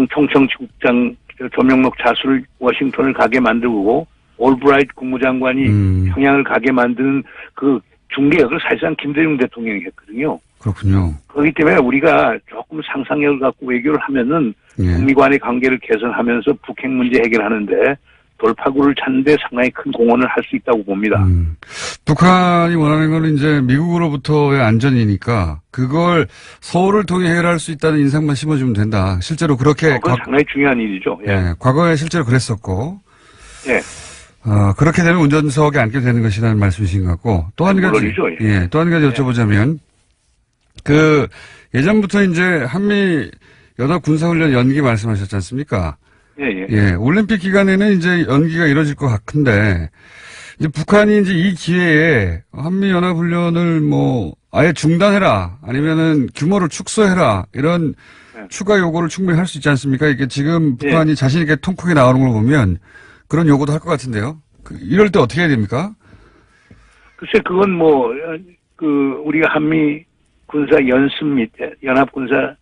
총정치국장 조명록 자수를 워싱턴을 가게 만들고 올브라이트 국무장관이 평양을 가게 만드는 그 중개역을 사실상 김대중 대통령이 했거든요. 그렇군요. 그렇기 때문에 우리가 조금 상상력을 갖고 외교를 하면은 북미 간의 관계를 개선하면서 북핵 문제 해결하는데 돌파구를 찾는데 상당히 큰 공헌을 할 수 있다고 봅니다. 북한이 원하는 건 이제 미국으로부터의 안전이니까 그걸 서울을 통해 해결할 수 있다는 인상만 심어주면 된다. 실제로 그렇게. 그건 상당히 중요한 일이죠. 예. 예, 과거에 실제로 그랬었고. 예. 그렇게 되면 운전석에 앉게 되는 것이라는 말씀이신 것 같고. 또 한 가지. 물론이죠. 예. 예, 또 한 가지 여쭤보자면. 예전부터 이제 한미 연합 군사훈련 연기 말씀하셨지 않습니까? 예. 올림픽 기간에는 이제 연기가 이뤄질 것 같은데, 이제 북한이 이제 이 기회에 한미연합훈련을 아예 중단해라, 아니면은 규모를 축소해라, 이런 추가 요구를 충분히 할 수 있지 않습니까? 이게 지금 북한이 자신있게 통크게 나오는 걸 보면 그런 요구도 할 것 같은데요. 이럴 때 어떻게 해야 됩니까? 글쎄, 그건 우리가 한미 군사 연습 및 연합군사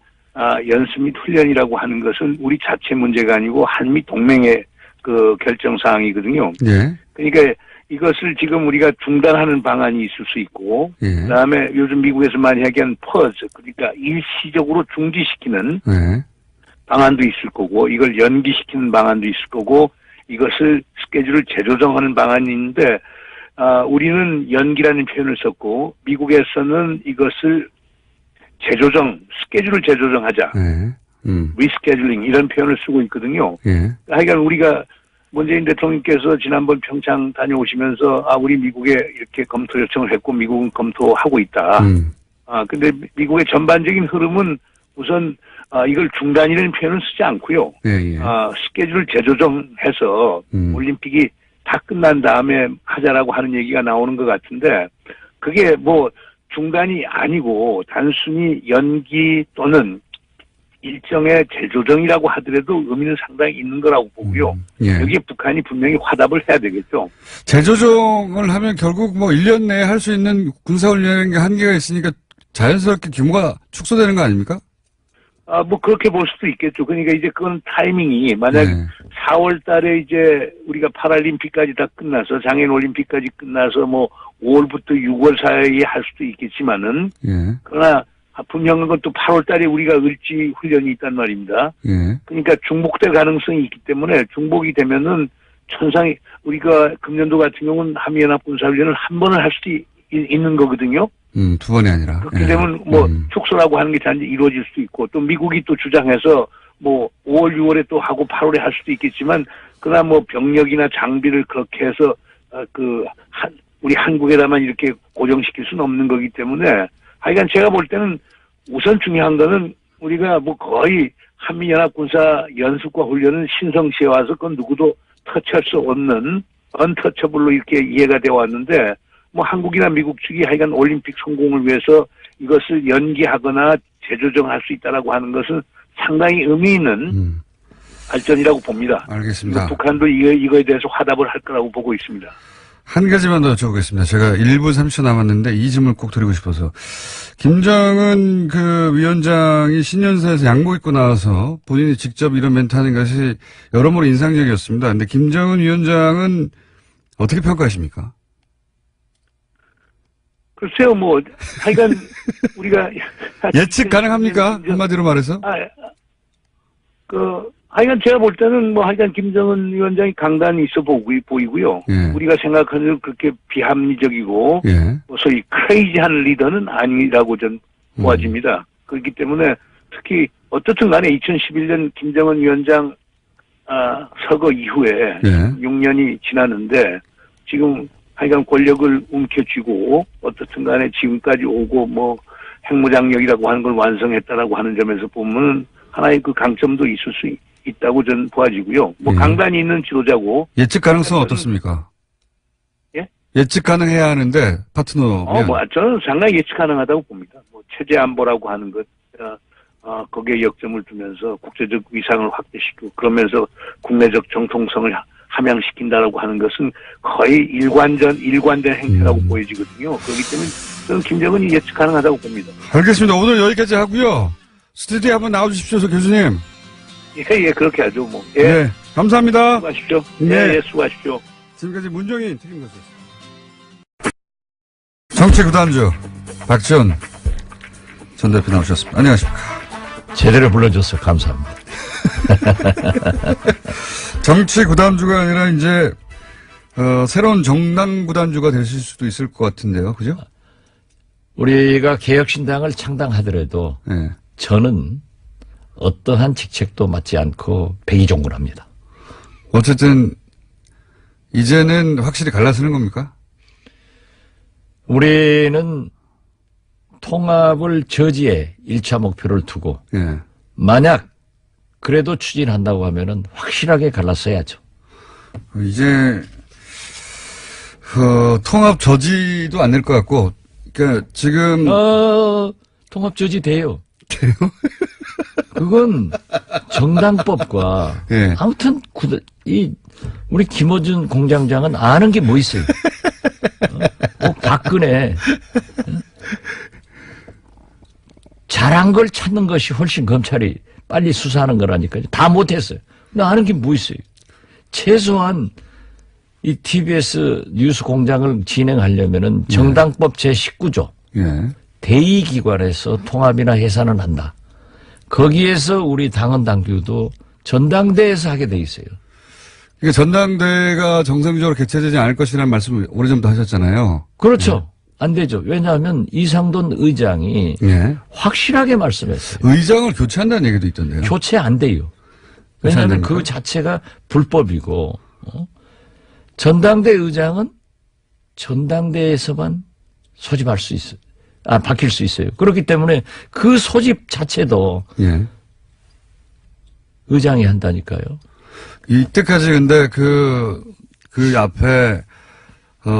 연습 및 훈련이라고 하는 것은 우리 자체 문제가 아니고 한미 동맹의 그 결정 사항이거든요. 예. 그러니까 이것을 지금 우리가 중단하는 방안이 있을 수 있고, 그다음에 요즘 미국에서 많이 얘기하는 퍼즈, 그러니까 일시적으로 중지시키는 방안도 있을 거고, 이걸 연기시키는 방안도 있을 거고, 이것을 스케줄을 재조정하는 방안이 있는데, 우리는 연기라는 표현을 썼고, 미국에서는 이것을 스케줄을 재조정하자. 리스케줄링 이런 표현을 쓰고 있거든요. 하여간 우리가 문재인 대통령께서 지난번 평창 다녀오시면서 우리 미국에 이렇게 검토 요청을 했고 미국은 검토하고 있다. 근데 미국의 전반적인 흐름은 우선 이걸 중단이라는 표현을 쓰지 않고요. 스케줄을 재조정해서 올림픽이 다 끝난 다음에 하자라고 하는 얘기가 나오는 것 같은데 그게 중단이 아니고 단순히 연기 또는 일정의 재조정이라고 하더라도 의미는 상당히 있는 거라고 보고요. 여기에 북한이 분명히 화답을 해야 되겠죠. 재조정을 하면 결국 1년 내에 할 수 있는 군사훈련이라는 게 한계가 있으니까 자연스럽게 규모가 축소되는 거 아닙니까? 그렇게 볼 수도 있겠죠. 그러니까 이제 그건 타이밍이 만약 4월 달에 이제 우리가 파라림픽까지 다 끝나서 장애인 올림픽까지 끝나서 5월부터 6월 사이에 할 수도 있겠지만은 그러나 분명한 건 또 8월 달에 우리가 을지 훈련이 있단 말입니다. 그러니까 중복될 가능성이 있기 때문에 중복이 되면은 천상이 우리가 금년도 같은 경우는 한미연합군사훈련을 한 번을 할 수도 있는 거거든요. 두 번이 아니라. 그렇게 되면 축소라고 하는 게 단지 이루어질 수도 있고 또 미국이 또 주장해서 5월, 6월에 또 하고 8월에 할 수도 있겠지만 그러나 병력이나 장비를 그렇게 해서 우리 한국에다만 이렇게 고정시킬 수는 없는 거기 때문에 하여간 제가 볼 때는 우선 중요한 거는 우리가 거의 한미연합군사 연습과 훈련은 신성시에 와서 그건 누구도 터치할 수 없는 언터처블로 이렇게 이해가 되어 왔는데 한국이나 미국 측이 하여간 올림픽 성공을 위해서 이것을 연기하거나 재조정할 수 있다라고 하는 것은 상당히 의미 있는 발전이라고 봅니다. 알겠습니다. 북한도 이거에 대해서 화답을 할 거라고 보고 있습니다. 한 가지만 더 여쭤보겠습니다. 제가 1분 30초 남았는데 이 질문을 꼭 드리고 싶어서. 김정은 위원장이 신년사에서 양복 입고 나와서 본인이 직접 이런 멘트 하는 것이 여러모로 인상적이었습니다. 근데 김정은 위원장은 어떻게 평가하십니까? 글쎄요, 하여간 우리가 예측 가능합니까? 한마디로 말해서? 하여간 제가 볼 때는 하여간 김정은 위원장이 강단이 있어 보이고요. 우리가 생각하는 그렇게 비합리적이고 소위 크레이지한 리더는 아니라고 전 보아집니다. 그렇기 때문에 특히 어떻든 간에 2011년 김정은 위원장 서거 이후에 6년이 지났는데 지금 하여간 권력을 움켜쥐고 어떻든 간에 지금까지 오고 핵무장력이라고 하는 걸 완성했다라고 하는 점에서 보면 하나의 그 강점도 있을 수 있다고 저는 보아지고요. 강단이 있는 지도자고. 예측 가능성은 어떻습니까? 예? 예측 가능해야 하는데 파트너면. 저는 상당히 예측 가능하다고 봅니다. 체제 안보라고 하는 것, 거기에 역점을 두면서 국제적 위상을 확대시키고 그러면서 국내적 정통성을 함양시킨다라고 하는 것은 거의 일관된 행태라고 보여지거든요. 그렇기 때문에 저는 김정은이 예측 가능하다고 봅니다. 알겠습니다. 오늘 여기까지 하고요. 스튜디오에 한번 나와주십시오, 교수님. 예, 그렇게 하죠, 뭐. 예. 네, 감사합니다. 수고하십시오. 네. 예, 수고하십시오. 지금까지 문정인 책임교수였습니다. 정치구단주 박지원 전 대표 나오셨습니다. 안녕하십니까. 제대로 불러줘서 감사합니다. 정치구단주가 아니라 이제 새로운 정당구단주가 되실 수도 있을 것 같은데요. 그죠? 우리가 개혁신당을 창당하더라도 네. 저는 어떠한 직책도 맡지 않고 백의종군합니다. 어쨌든 이제는 확실히 갈라서는 겁니까? 우리는 통합을 저지에 1차 목표를 두고 예. 만약 그래도 추진한다고 하면은 확실하게 갈라서야죠. 이제 통합 저지도 안 될 것 같고, 그러니까 지금 통합 저지 돼요. 돼요? 그건 정당법과 예. 아무튼 우리 김어준 공장장은 아는 게 뭐 있어요. 꼭 박근혜 잘한 걸 찾는 것이 훨씬 검찰이 빨리 수사하는 거라니까요. 다 못했어요. 근데 아는 게 뭐 있어요. 최소한 이 TBS 뉴스 공장을 진행하려면은 정당법 제19조 예. 대의기관에서 통합이나 해산을 한다. 거기에서 우리 당헌 당규도 전당대회에서 하게 돼 있어요. 이게 전당대회가 정상적으로 개최되지 않을 것이라는 말씀을 오래전부터 하셨잖아요. 그렇죠. 안 되죠. 왜냐하면 이상돈 의장이 예. 확실하게 말씀했어요. 의장을 교체한다는 얘기도 있던데요. 교체 안 돼요. 교체 안 왜냐하면 됩니까? 그 자체가 불법이고 전당대 의장은 전당대회에서만 소집할 수 있어요. 바뀔 수 있어요. 그렇기 때문에 그 소집 자체도 예. 의장이 한다니까요. 이때까지 근데 그 앞에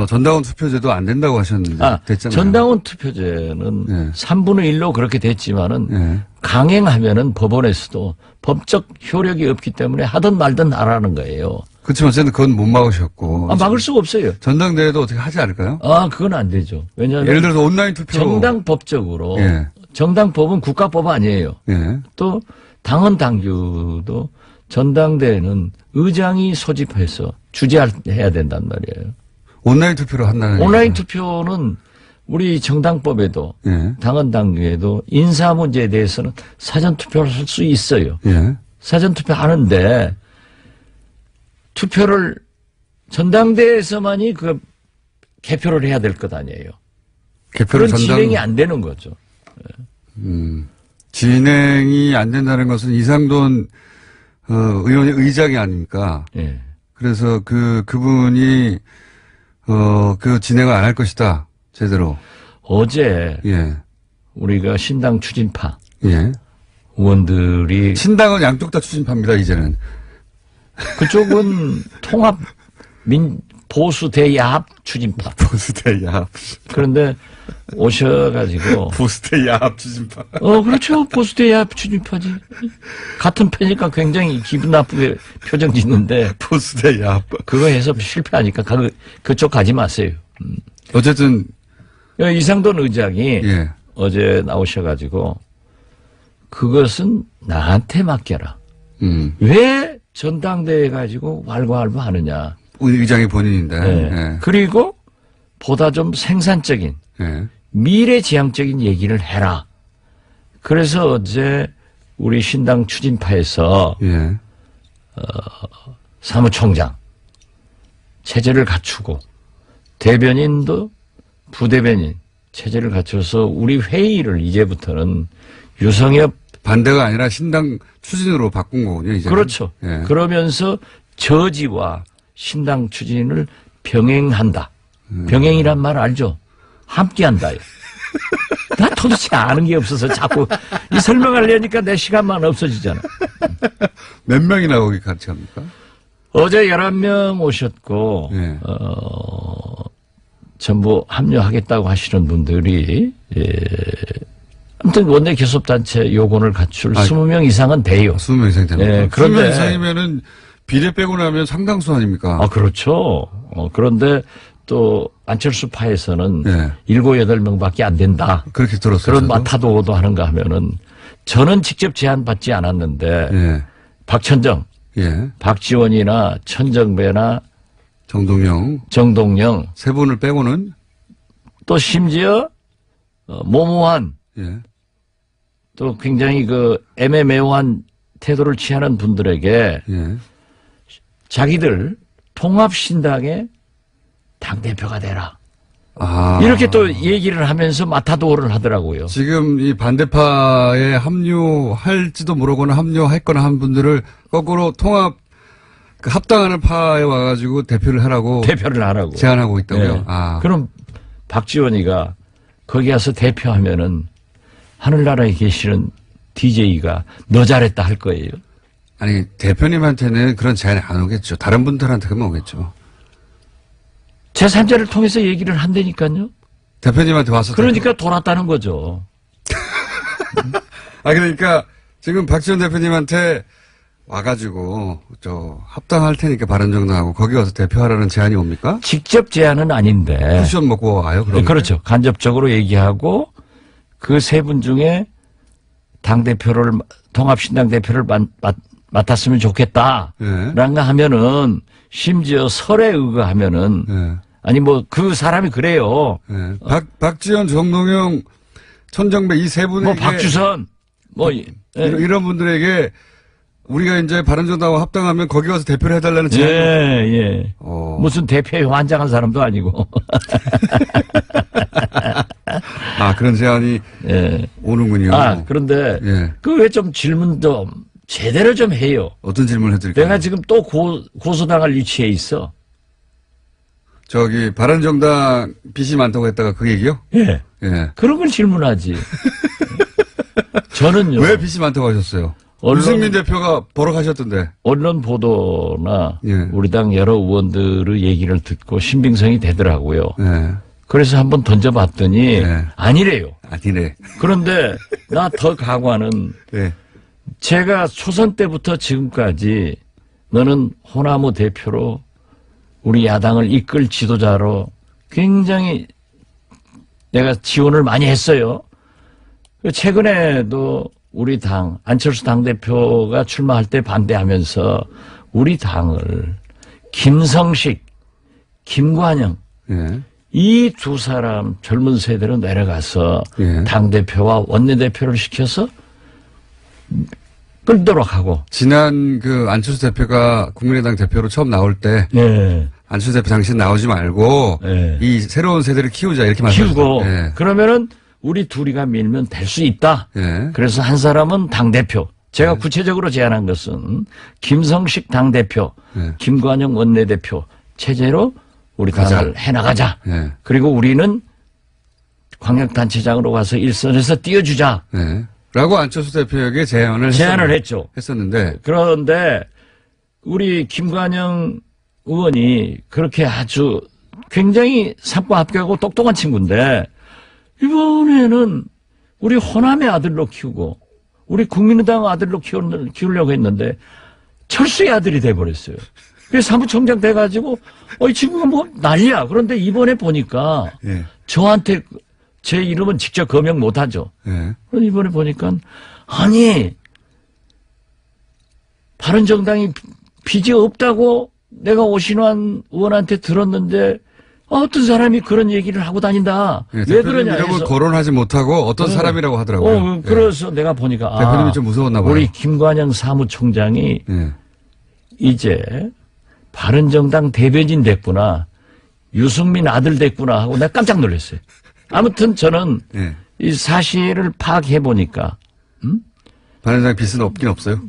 전당원 투표제도 안 된다고 하셨는데 됐잖아요. 전당원 투표제는 예. 3분의 1로 그렇게 됐지만은 예. 강행하면은 법원에서도 법적 효력이 없기 때문에 하든 말든 하라는 거예요. 그렇지만 어쨌든 그건 못 막으셨고. 막을 수가 없어요. 전당대회도 어떻게 하지 않을까요? 그건 안 되죠. 왜냐하면 예를 들어서 온라인 투표. 정당법적으로 예. 정당법은 국가법 아니에요. 예. 또 당헌 당규도 전당대회는 의장이 소집해서 주재해야 된단 말이에요. 온라인 투표로 한다는 온라인 얘기죠. 투표는 우리 정당법에도 예. 당헌 당규에도 인사 문제에 대해서는 사전 투표를 할 수 있어요. 예. 사전 투표하는데 투표를 전당대회에서만이 그 개표를 해야 될 것 아니에요. 개표를 그런 진행이 안 되는 거죠. 진행이 안 된다는 것은 이상돈 의원의 의장이 아닙니까? 예. 그래서 그분이 그 진행을 안 할 것이다. 제대로. 어제 예. 우리가 신당 추진파 예. 의원들이 신당은 양쪽 다 추진파입니다, 이제는. 그쪽은 통합 보수 대야합 추진파. 보수대 야합. 그런데 오셔가지고 보수대 야합 추진파. 그렇죠. 보수 대야합 추진파지. 같은 편이니까 굉장히 기분 나쁘게 표정 짓는데 보수대 야합. 그거 해서 실패하니까 그쪽 가지 마세요. 어쨌든 이상돈 의장이 예. 어제 나오셔가지고 그것은 나한테 맡겨라. 왜 전당대회 가지고 왈가왈부 하느냐. 의장이 본인인데. 네. 예. 그리고 보다 좀 생산적인 예. 미래지향적인 얘기를 해라. 그래서 어제 우리 신당 추진파에서 예. 사무총장 체제를 갖추고 대변인도 부대변인 체제를 갖춰서 우리 회의를 이제부터는 유성엽 반대가 아니라 신당 추진으로 바꾼 거군요, 이제. 그렇죠. 예. 그러면서 저지와 신당 추진을 병행한다. 병행이란 말 알죠? 함께한다요. 나 도대체 아는 게 없어서 자꾸 이 설명하려니까 내 시간만 없어지잖아. 몇 명이나 거기 같이 합니까? 어제 11명 오셨고 예. 전부 합류하겠다고 하시는 분들이 아무튼 원내 교섭단체 요건을 갖출 20명 이상은 돼요. 20명 이상 됩니다. 네, 20명 이상이면은 비례 빼고 나면 상당수 아닙니까? 아, 그렇죠. 그런데 또 안철수 파에서는 네. 7, 8명밖에 안 된다. 그렇게 들었어요. 그런 저도. 마타도도 하는가 하면은 저는 직접 제안받지 않았는데 예. 박천정, 예. 박지원이나 천정배나 정동영 정동영 세 분을 빼고는 또 심지어 모모한 예. 또 굉장히 그 애매모호한 태도를 취하는 분들에게 예. 자기들 통합신당의 당대표가 되라. 아. 이렇게 또 얘기를 하면서 마타도를 하더라고요. 지금 이 반대파에 합류할지도 모르거나 합류할 거나 한 분들을 거꾸로 통합 그 합당하는 파에 와가지고 대표를 하라고 대표를 하라고. 제안하고 있다고요. 네. 아. 그럼 박지원이가 거기 가서 대표하면은 하늘나라에 계시는 DJ가 너 잘했다 할 거예요. 아니 대표님한테는 그런 제안이 안 오겠죠. 다른 분들한테 그만 오겠죠. 제3자를 통해서 얘기를 한다니까요. 대표님한테 와서 그러니까 돌았다는 거죠. 아 그러니까 지금 박지원 대표님한테 와가지고 저 합당할 테니까 바른정당하고 거기 와서 대표하라는 제안이 옵니까? 직접 제안은 아닌데. 쿠션 먹고 와요. 그러면? 그렇죠. 간접적으로 얘기하고 그 세 분 중에 당대표를 통합신당 대표를 맡았으면 좋겠다. 예. 라는가 하면은 심지어 설에 의거하면은 예. 아니 뭐 그 사람이 그래요. 예. 박지원, 정동영, 천정배 이 세 분에게 뭐 박주선 뭐 이런 분들에게 우리가 이제 바른정당하고 합당하면 거기 가서 대표를 해달라는 제안. 예. 무슨 대표에 환장한 사람도 아니고. 아 그런 제안이 예. 오는군요. 아 그런데 예. 그 왜 좀 질문 좀 제대로 좀 해요. 어떤 질문을 해드릴까요? 내가 지금 또 고소당할 위치에 있어. 저기 바른정당 빚이 많다고 했다가 그 얘기요? 예. 예. 그런 걸 질문하지. 저는요. 왜 빚이 많다고 하셨어요? 유승민 대표가 보러 가셨던데. 언론 보도나 예. 우리 당 여러 의원들의 얘기를 듣고 신빙성이 되더라고요. 예. 그래서 한번 던져봤더니 예. 아니래요. 아니네. 그런데 나 더 각오하는 예. 제가 초선 때부터 지금까지 너는 호남우 대표로 우리 야당을 이끌 지도자로 굉장히 내가 지원을 많이 했어요. 최근에도 우리 당 안철수 당대표가 출마할 때 반대하면서 우리 당을 김성식, 김관영 예. 이 두 사람 젊은 세대로 내려가서 예. 당대표와 원내대표를 시켜서 끌도록 하고. 지난 그 안철수 대표가 국민의당 대표로 처음 나올 때 네. 안철수 대표 당신 나오지 말고 네. 이 새로운 세대를 키우자 이렇게 말씀하셨죠. 키우고 예. 그러면은 우리 둘이가 밀면 될 수 있다. 예. 그래서 한 사람은 당대표. 제가 구체적으로 제안한 것은 김성식 당대표, 예. 김관영 원내대표 체제로 우리 가자. 당을 해나가자. 예. 그리고 우리는 광역단체장으로 가서 일선에서 띄워주자. 예. 라고 안철수 대표에게 제안을 했죠. 했었는데 그런데 우리 김관영 의원이 그렇게 아주 굉장히 삼과 합격하고 똑똑한 친구인데 이번에는 우리 호남의 아들로 키우고 우리 국민의당 아들로 키우려고 했는데 철수의 아들이 돼버렸어요. 그래서 사무총장 돼가지고 이 친구가 뭐 난리야. 그런데 이번에 보니까 예. 저한테 제 이름은 직접 거명 못하죠. 예. 그런데 이번에 보니까 아니 바른정당이 빚이 없다고 내가 오신환 의원한테 들었는데 어떤 사람이 그런 얘기를 하고 다닌다. 예. 왜 대표님 그러냐 이름을 해서 거론하지 못하고 어떤 사람이라고 하더라고요. 그래서 내가 보니까 대표님이 좀 무서웠나 봐요. 우리 김관영 사무총장이 예. 이제 바른정당 대변인 됐구나. 유승민 아들 됐구나 하고 내가 깜짝 놀랐어요. 아무튼 저는 예. 이 사실을 파악해 보니까 바른정당 빚은 없긴 없어요.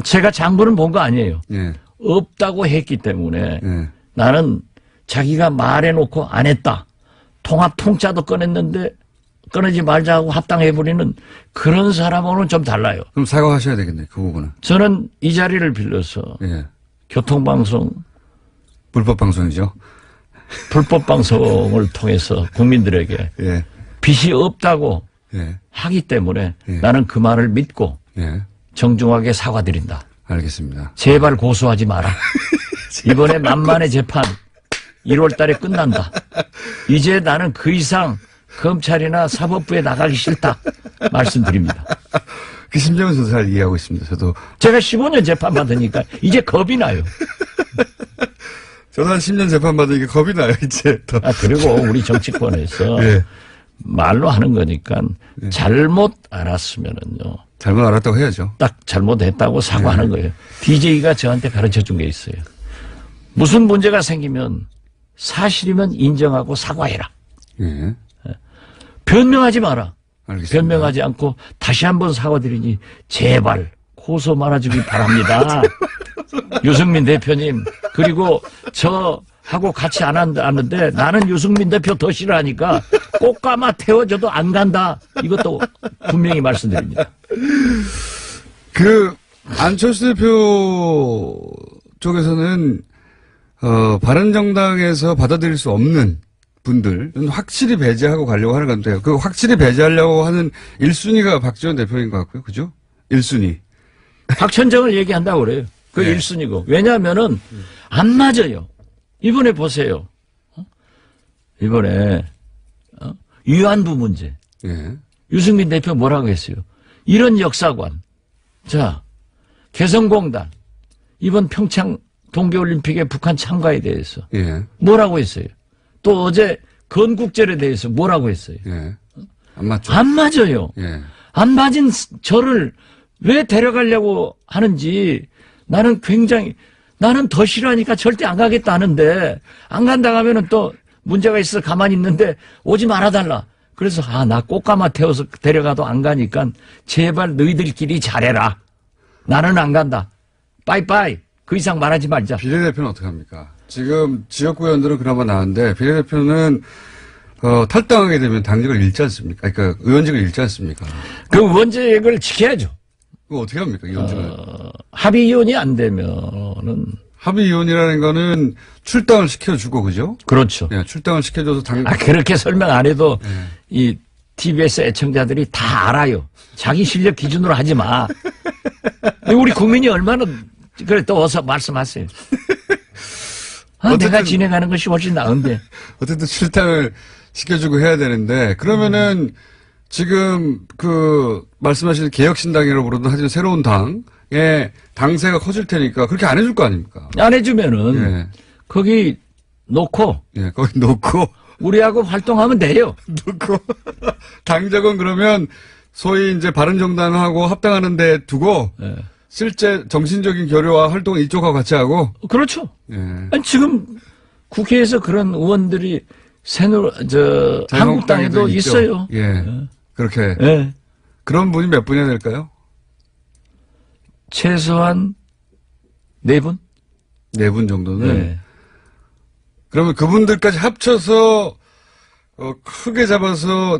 제가 장부는 본 거 아니에요. 예. 없다고 했기 때문에 예. 나는 자기가 말해놓고 안 했다. 통합 통짜도 꺼냈는데 꺼내지 말자고 합당해버리는 그런 사람하고는 좀 달라요. 그럼 사과하셔야 되겠네, 그 부분은. 저는 이 자리를 빌려서 예. 교통방송, 불법 방송이죠. 불법 방송을 통해서 국민들에게 예. 빚이 없다고 예. 하기 때문에 예. 나는 그 말을 믿고 예. 정중하게 사과드린다. 알겠습니다. 제발 고소하지 마라. 이번에 만만의 재판 1월 달에 끝난다. 이제 나는 그 이상 검찰이나 사법부에 나가기 싫다. 말씀드립니다. 그 심정은 저도 잘 이해하고 있습니다. 저도 제가 15년 재판 받으니까 이제 겁이 나요. 한 10년 재판 받으니까 겁이 나요, 이제. 더. 그리고 우리 정치권에서 예. 말로 하는 거니까 잘못 알았으면은요. 잘못 알았다고 해야죠. 딱 잘못했다고 사과하는 거예요. DJ가 저한테 가르쳐 준 게 있어요. 무슨 문제가 생기면 사실이면 인정하고 사과해라. 예. 변명하지 마라. 알겠습니다. 변명하지 않고 다시 한번 사과드리니 제발 고소 말아주기 바랍니다. 유승민 대표님 그리고 저하고 같이 안 왔는데 나는 유승민 대표 더 싫어하니까 꽃가마 태워줘도 안 간다. 이것도 분명히 말씀드립니다. 그 안철수 대표 쪽에서는 바른정당에서 받아들일 수 없는 분들은 확실히 배제하고 가려고 하는 건데요. 그 확실히 배제하려고 하는 1순위가 박지원 대표인 것 같고요. 그죠? 1순위. 박천정을 얘기한다고 그래요. 그 네. 1순위고. 왜냐하면은 안 맞아요. 이번에 보세요. 이번에 위안부 문제. 예. 유승민 대표 뭐라고 했어요? 이런 역사관. 자, 개성공단. 이번 평창 동계올림픽에 북한 참가에 대해서 예. 뭐라고 했어요? 또 어제 건국절에 대해서 뭐라고 했어요? 예. 안 맞죠? 안 맞아요. 예. 안 맞은 저를 왜 데려가려고 하는지 나는 더 싫어하니까 절대 안 가겠다 하는데 안 간다 하면은 또 문제가 있어 가만히 있는데 오지 말아달라. 그래서 나 꽃가마 태워서 데려가도 안 가니까 제발 너희들끼리 잘해라. 나는 안 간다. 빠이빠이. 그 이상 말하지 말자. 비례대표는 어떻게 합니까? 지금 지역구 의원들은 그나마 나은데 비례대표는 탈당하게 되면 당직을 잃지 않습니까? 그러니까 의원직을 잃지 않습니까? 그 의원직을 지켜야죠. 그거 어떻게 합니까? 의원직을. 합의위원이 안 되면은 합의위원이라는 거는 출당을 시켜주고 그죠? 그렇죠. 예, 출당을 시켜줘서 그렇게 설명 안 해도 이 TBS 애청자들이 다 알아요. 자기 실력 기준으로 하지 마. 우리 국민이 얼마나 그래 또 어서 말씀하세요. 내가 진행하는 것이 훨씬 나은데. 어쨌든 출당을 시켜주고 해야 되는데 그러면은 지금 그 말씀하시는 개혁신당이라고 부르는 하지만 새로운 당의 당세가 커질 테니까 그렇게 안 해줄 거 아닙니까? 안 해주면은 예. 거기 놓고 예, 거기 놓고 우리하고 활동하면 돼요. 놓고 당적은 그러면 소위 이제 바른정당하고 합당하는 데 두고 예. 실제 정신적인 교류와 활동은 이쪽하고 같이 하고. 그렇죠. 예. 아니, 지금 국회에서 그런 의원들이 한국당에도 있죠. 있어요. 예. 그렇게. 예. 그런 분이 몇 분이나 될까요? 최소한 4분? 4분 정도는. 네. 그러면 그분들까지 합쳐서 크게 잡아서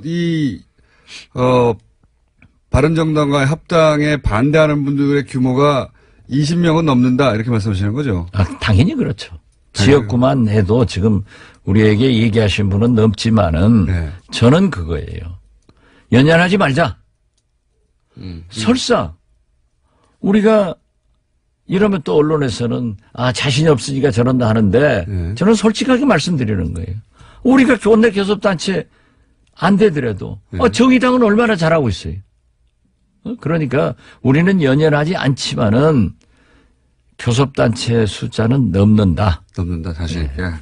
바른정당과의 합당에 반대하는 분들의 규모가 20명은 넘는다 이렇게 말씀하시는 거죠? 당연히 그렇죠. 지역구만 해도 지금 우리에게 얘기하신 분은 넘지만은 네. 저는 그거예요. 연연하지 말자. 설사 우리가 이러면 또 언론에서는 자신이 없으니까 저런다 하는데 네. 저는 솔직하게 말씀드리는 거예요. 우리가 원내 교섭단체 안 되더라도 네. 정의당은 얼마나 잘하고 있어요. 그러니까 우리는 연연하지 않지만은 교섭단체 숫자는 넘는다. 넘는다 다시. 예.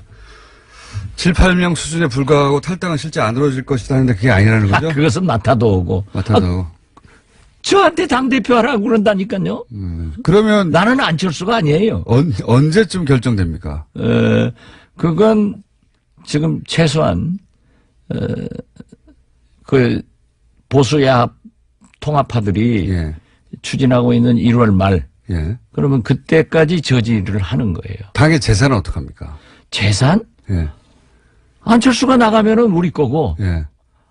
7, 8명 수준에 불과하고 탈당은 실제 안 이루어질 것이다 하는데 그게 아니라는 거죠? 그것은 맡아도 오고. 맡아도. 저한테 당대표 하라고 그런다니까요. 그러면 나는 안철수가 아니에요. 언제쯤 결정됩니까? 그건 지금 최소한 그 보수야 통합파들이 예. 추진하고 있는 1월 말. 예. 그러면 그때까지 저지를 하는 거예요. 당의 재산은 어떡합니까? 재산? 예. 안철수가 나가면은 우리 거고 예.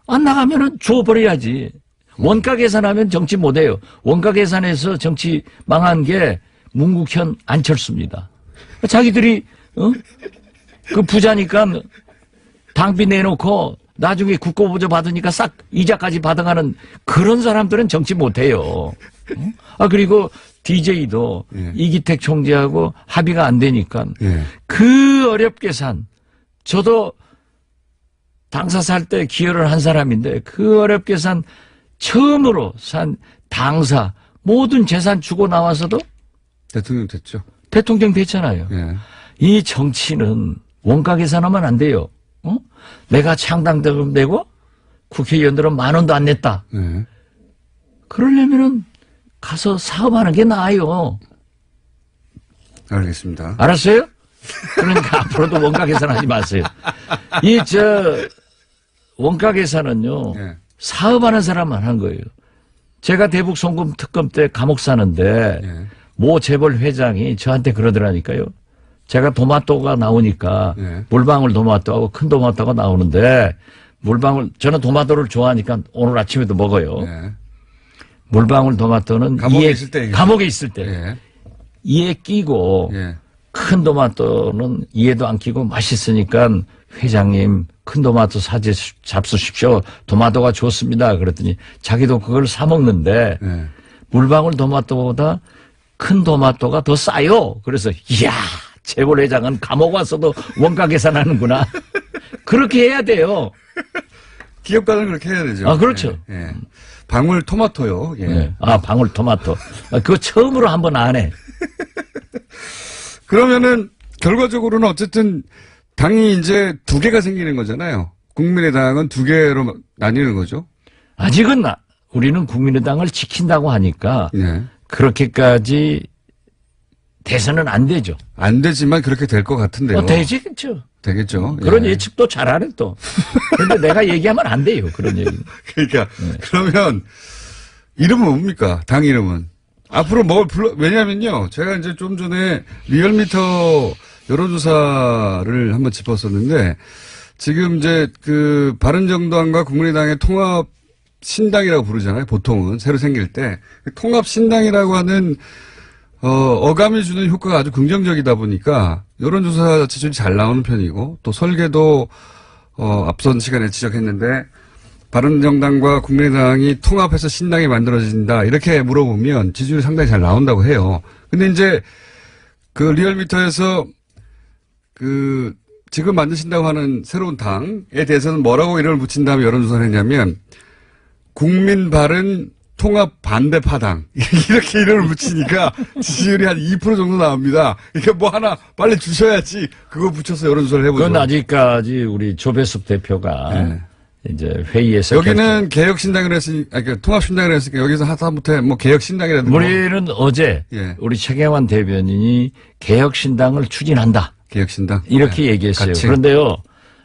안 나가면은 줘버려야지. 원가 계산하면 정치 못해요. 원가 계산해서 정치 망한 게 문국현 안철수입니다. 자기들이 그 부자니까 당비 내놓고 나중에 국고보조 받으니까 싹 이자까지 받아가는 그런 사람들은 정치 못해요. 그리고 DJ도 예. 이기택 총재하고 합의가 안 되니까 예. 그 어렵게 산 저도 당사 살 때 기여를 한 사람인데 그 어렵게 산 처음으로 산 당사 모든 재산 주고 나와서도 대통령 됐죠. 대통령 됐잖아요. 예. 이 정치는 원가 계산하면 안 돼요. 내가 창당대금 내고 국회의원들은 10,000원도 안 냈다. 예. 그러려면은 가서 사업하는 게 나아요. 알겠습니다. 알았어요? 그러니까 앞으로도 원가 계산하지 마세요. 원가 계산은요. 예. 사업하는 사람만 한 거예요. 제가 대북 송금 특검 때 감옥 사는데 예. 모 재벌 회장이 저한테 그러더라니까요. 제가 도마토가 나오니까 예. 물방울 도마토하고 큰 도마토가 나오는데 저는 도마토를 좋아하니까 오늘 아침에도 먹어요. 예. 물방울 도마토는 감옥에 있을 때 감옥에 있을 때 예. 이에 끼고 예. 큰 도마토는 이에도 안 끼고 맛있으니까 회장님 큰 도마토 잡수십시오. 도마토가 좋습니다. 그랬더니 자기도 그걸 사 먹는데 예. 물방울 도마토보다 큰 도마토가 더 싸요. 그래서 이야 재벌 회장은 감옥 와서도 원가 계산하는구나. 그렇게 해야 돼요. 기업가는 그렇게 해야 되죠. 그렇죠. 예. 예. 방울 토마토요. 예. 네. 방울 토마토. 그거 처음으로 한번 안 해. 그러면은 결과적으로는 어쨌든 당이 이제 2개가 생기는 거잖아요. 국민의당은 2개로 나뉘는 거죠. 아직은 우리는 국민의당을 지킨다고 하니까 예. 그렇게까지 돼서는 안 되죠. 안 되지만 그렇게 될 것 같은데요. 되겠죠. 되겠죠. 그런 예. 예측도 잘하네 또. 그런데 내가 얘기하면 안 돼요. 그런 얘기는. 그러니까 그러면 이름은 뭡니까? 당 이름은 앞으로 뭘 왜냐면요. 제가 이제 좀 전에 리얼미터 여론조사를 한번 짚었었는데 지금 이제 그 바른정당과 국민의당의 통합 신당이라고 부르잖아요. 보통은 새로 생길 때 통합 신당이라고 하는 어감이 주는 효과가 아주 긍정적이다 보니까 여론조사 지지율이 잘 나오는 편이고 또 설계도 앞선 시간에 지적했는데 바른정당과 국민의당이 통합해서 신당이 만들어진다 이렇게 물어보면 지지율이 상당히 잘 나온다고 해요. 근데 이제 그 리얼미터에서 그 지금 만드신다고 하는 새로운 당에 대해서는 뭐라고 이름을 붙인 다음에 여론조사를 했냐면 국민바른 통합 반대파당 이렇게 이름을 붙이니까 지지율이 한 2% 정도 나옵니다. 이게 뭐 하나 빨리 주셔야지 그거 붙여서 여론조사를 해보죠. 그건 아직까지 우리 조배숙 대표가 네. 이제 회의에서 여기는 개혁신당이라 했으니까 그러니까 통합신당이라 했으니까 여기서 하다못해 뭐 개혁신당이라든지 우리는 어제 예. 우리 최경환 대변인이 개혁신당을 추진한다. 개혁신당 이렇게 네. 얘기했어요. 같이. 그런데요.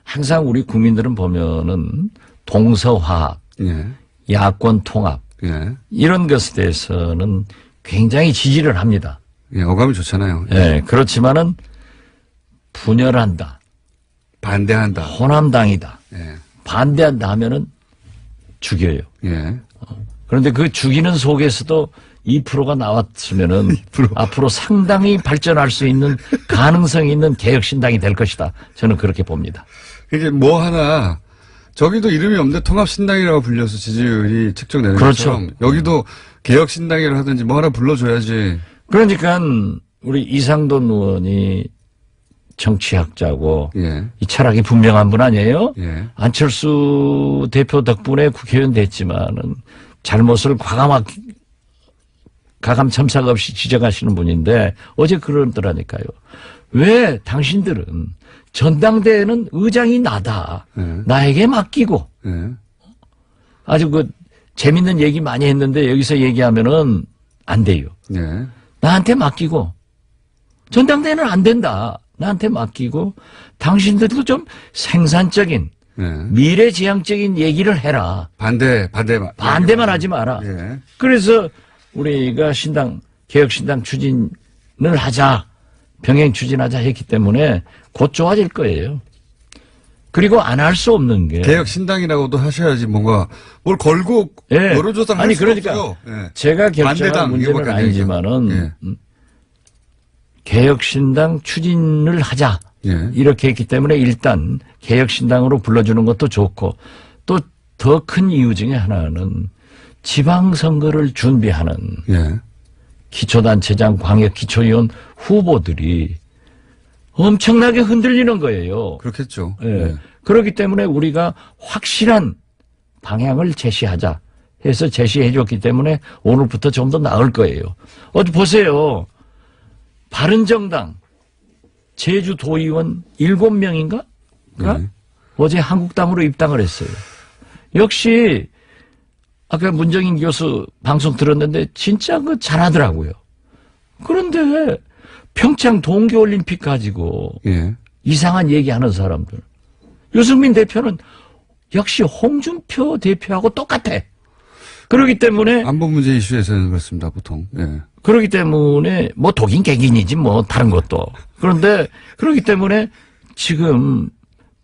항상 우리 국민들은 보면은 동서화합, 예. 야권 통합 예. 이런 것에 대해서는 굉장히 지지를 합니다. 예. 어감이 좋잖아요. 예. 그렇지만은 분열한다. 반대한다. 호남당이다. 예. 반대한다 하면은 죽여요. 예. 그런데 그 죽이는 속에서도 2%가 나왔으면은 2%. 앞으로 상당히 발전할 수 있는 가능성이 있는 개혁신당이 될 것이다. 저는 그렇게 봅니다. 이게 뭐 하나 저기도 이름이 없는데 통합신당이라고 불려서 지지율이 측정되는 그렇죠. 것처럼 여기도 개혁신당이라 하든지 뭐 하나 불러줘야지. 그러니까 우리 이상돈 의원이 정치학자고 예. 이 철학이 분명한 분 아니에요? 예. 안철수 대표 덕분에 국회의원 됐지만은 잘못을 가감참삭 없이 지적하시는 분인데 어제 그러더라니까요. 왜 당신들은 전당대회는 의장이 나다. 나에게 맡기고 예. 아주 그 재밌는 얘기 많이 했는데 여기서 얘기하면은 안 돼요. 예. 나한테 맡기고 전당대회는 안 된다. 나한테 맡기고 당신들도 좀 생산적인 예. 미래지향적인 얘기를 해라. 반대만 하지 마라. 예. 그래서 우리가 개혁신당 추진을 하자. 병행 추진하자 했기 때문에 곧 좋아질 거예요. 그리고 안 할 수 없는 게 개혁신당이라고도 하셔야지 뭔가 뭘 걸고 예. 여론조사를 할 아니, 수가 그러니까 없어요. 예. 제가 결정한 반대당, 문제는 이거밖에 안 아니지만은 예. 개혁신당 추진을 하자. 예. 이렇게 했기 때문에 일단 개혁신당으로 불러주는 것도 좋고 또 더 큰 이유 중에 하나는 지방선거를 준비하는 예. 기초단체장, 광역기초위원 후보들이 엄청나게 흔들리는 거예요. 그렇겠죠. 예. 예. 그렇기 때문에 우리가 확실한 방향을 제시하자 해서 제시해 줬기 때문에 오늘부터 좀 더 나을 거예요. 어디 보세요. 바른정당 제주도의원 7명인가? 네. 어제 한국당으로 입당을 했어요. 역시 아까 문정인 교수 방송 들었는데 진짜 그 잘하더라고요. 그런데 평창 동계올림픽 가지고 예. 이상한 얘기하는 사람들. 유승민 대표는 역시 홍준표 대표하고 똑같아. 그렇기 때문에 안보 문제 이슈에서는 그렇습니다, 보통. 예. 그렇기 때문에 뭐 독인 객인이지 뭐 다른 것도. 그런데 그렇기 때문에 지금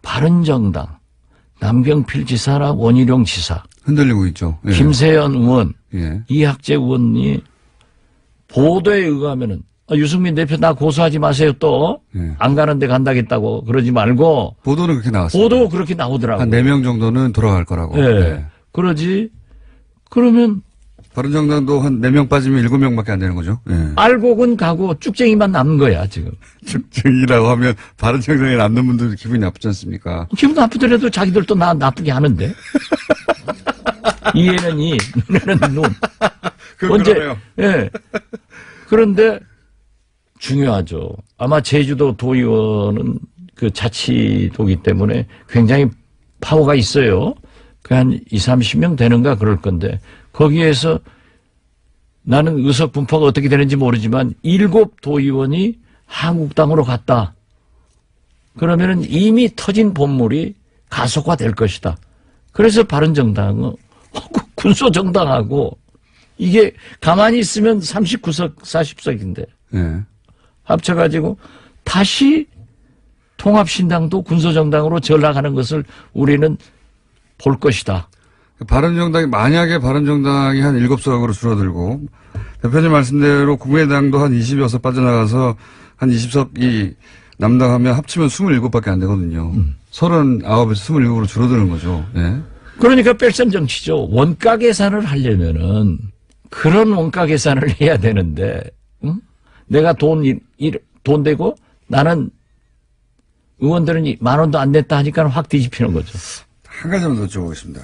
바른정당 남경필 지사나 원희룡 지사, 흔들리고 있죠. 예. 김세연 의원, 예. 이학재 의원이 보도에 의하면은 유승민 대표 나 고소하지 마세요 또 안 예. 가는데 간다겠다고 그러지 말고 보도는 그렇게 나왔습니다. 보도 그렇게 나오더라고요. 한 4명 정도는 돌아갈 거라고. 예. 예. 그러지 그러면 바른정당도 한 4명 빠지면 7명밖에 안 되는 거죠. 예. 알곡은 가고 쭉쟁이만 남는 거야 지금. 측정이라고 하면 바른정당에 남는 분들도 기분이 나쁘지 않습니까? 기분 나쁘더라도 자기들도 나 나쁘게 하는데. 이에는 이, 눈에는 눈. 그러네요. 예. 그런데 중요하죠. 아마 제주도 도의원은 그 자치도기 때문에 굉장히 파워가 있어요. 그 한 20-30명 되는가 그럴 건데 거기에서 나는 의석 분포가 어떻게 되는지 모르지만 7 도의원이 한국당으로 갔다. 그러면은 이미 터진 본물이 가속화될 것이다. 그래서 바른정당은 군소정당하고 이게 가만히 있으면 39석, 40석인데 예. 합쳐가지고 다시 통합신당도 군소정당으로 전락하는 것을 우리는 볼 것이다. 바른정당이, 만약에 바른정당이 한 7석으로 줄어들고, 대표님 말씀대로 국민의당도 한 20여석 빠져나가서 한 20석이 남당하면 합치면 27밖에 안 되거든요. 39에서 27으로 줄어드는 거죠. 예. 그러니까 뺄셈 정치죠. 원가 계산을 하려면은 그런 원가 계산을 해야 되는데, 응? 내가 돈 되고 나는 의원들은 10,000원도 안 냈다 하니까 확 뒤집히는 거죠. 한 가지만 더 여쭤보겠습니다.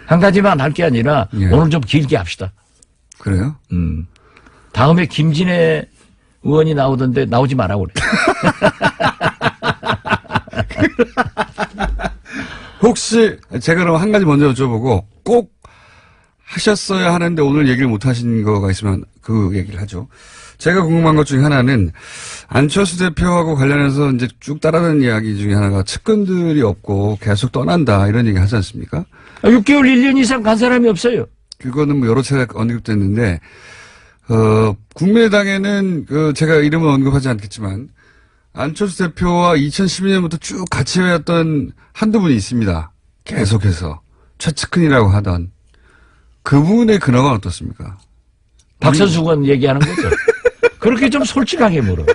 한 가지만 할 게 아니라 예. 오늘 좀 길게 합시다. 그래요? 다음에 김진애 의원이 나오던데 나오지 마라 그래. 혹시 제가 그럼 한 가지 먼저 여쭤보고 꼭 하셨어야 하는데 오늘 얘기를 못 하신 거가 있으면 그 얘기를 하죠. 제가 궁금한 것 중에 하나는 안철수 대표하고 관련해서 이제 쭉 따라다니는 이야기 중에 하나가 측근들이 없고 계속 떠난다 이런 얘기 하지 않습니까? 6개월, 1년 이상 간 사람이 없어요. 그거는 뭐 여러 차례 언급됐는데, 국민의당에는 제가 이름은 언급하지 않겠지만 안철수 대표와 2012년부터 쭉 같이 해왔던 한두 분이 있습니다. 계속해서. 최측근이라고 하던. 그분의 근황은 어떻습니까? 박선수 의원 얘기하는 거죠. 그렇게 좀 솔직하게 물어.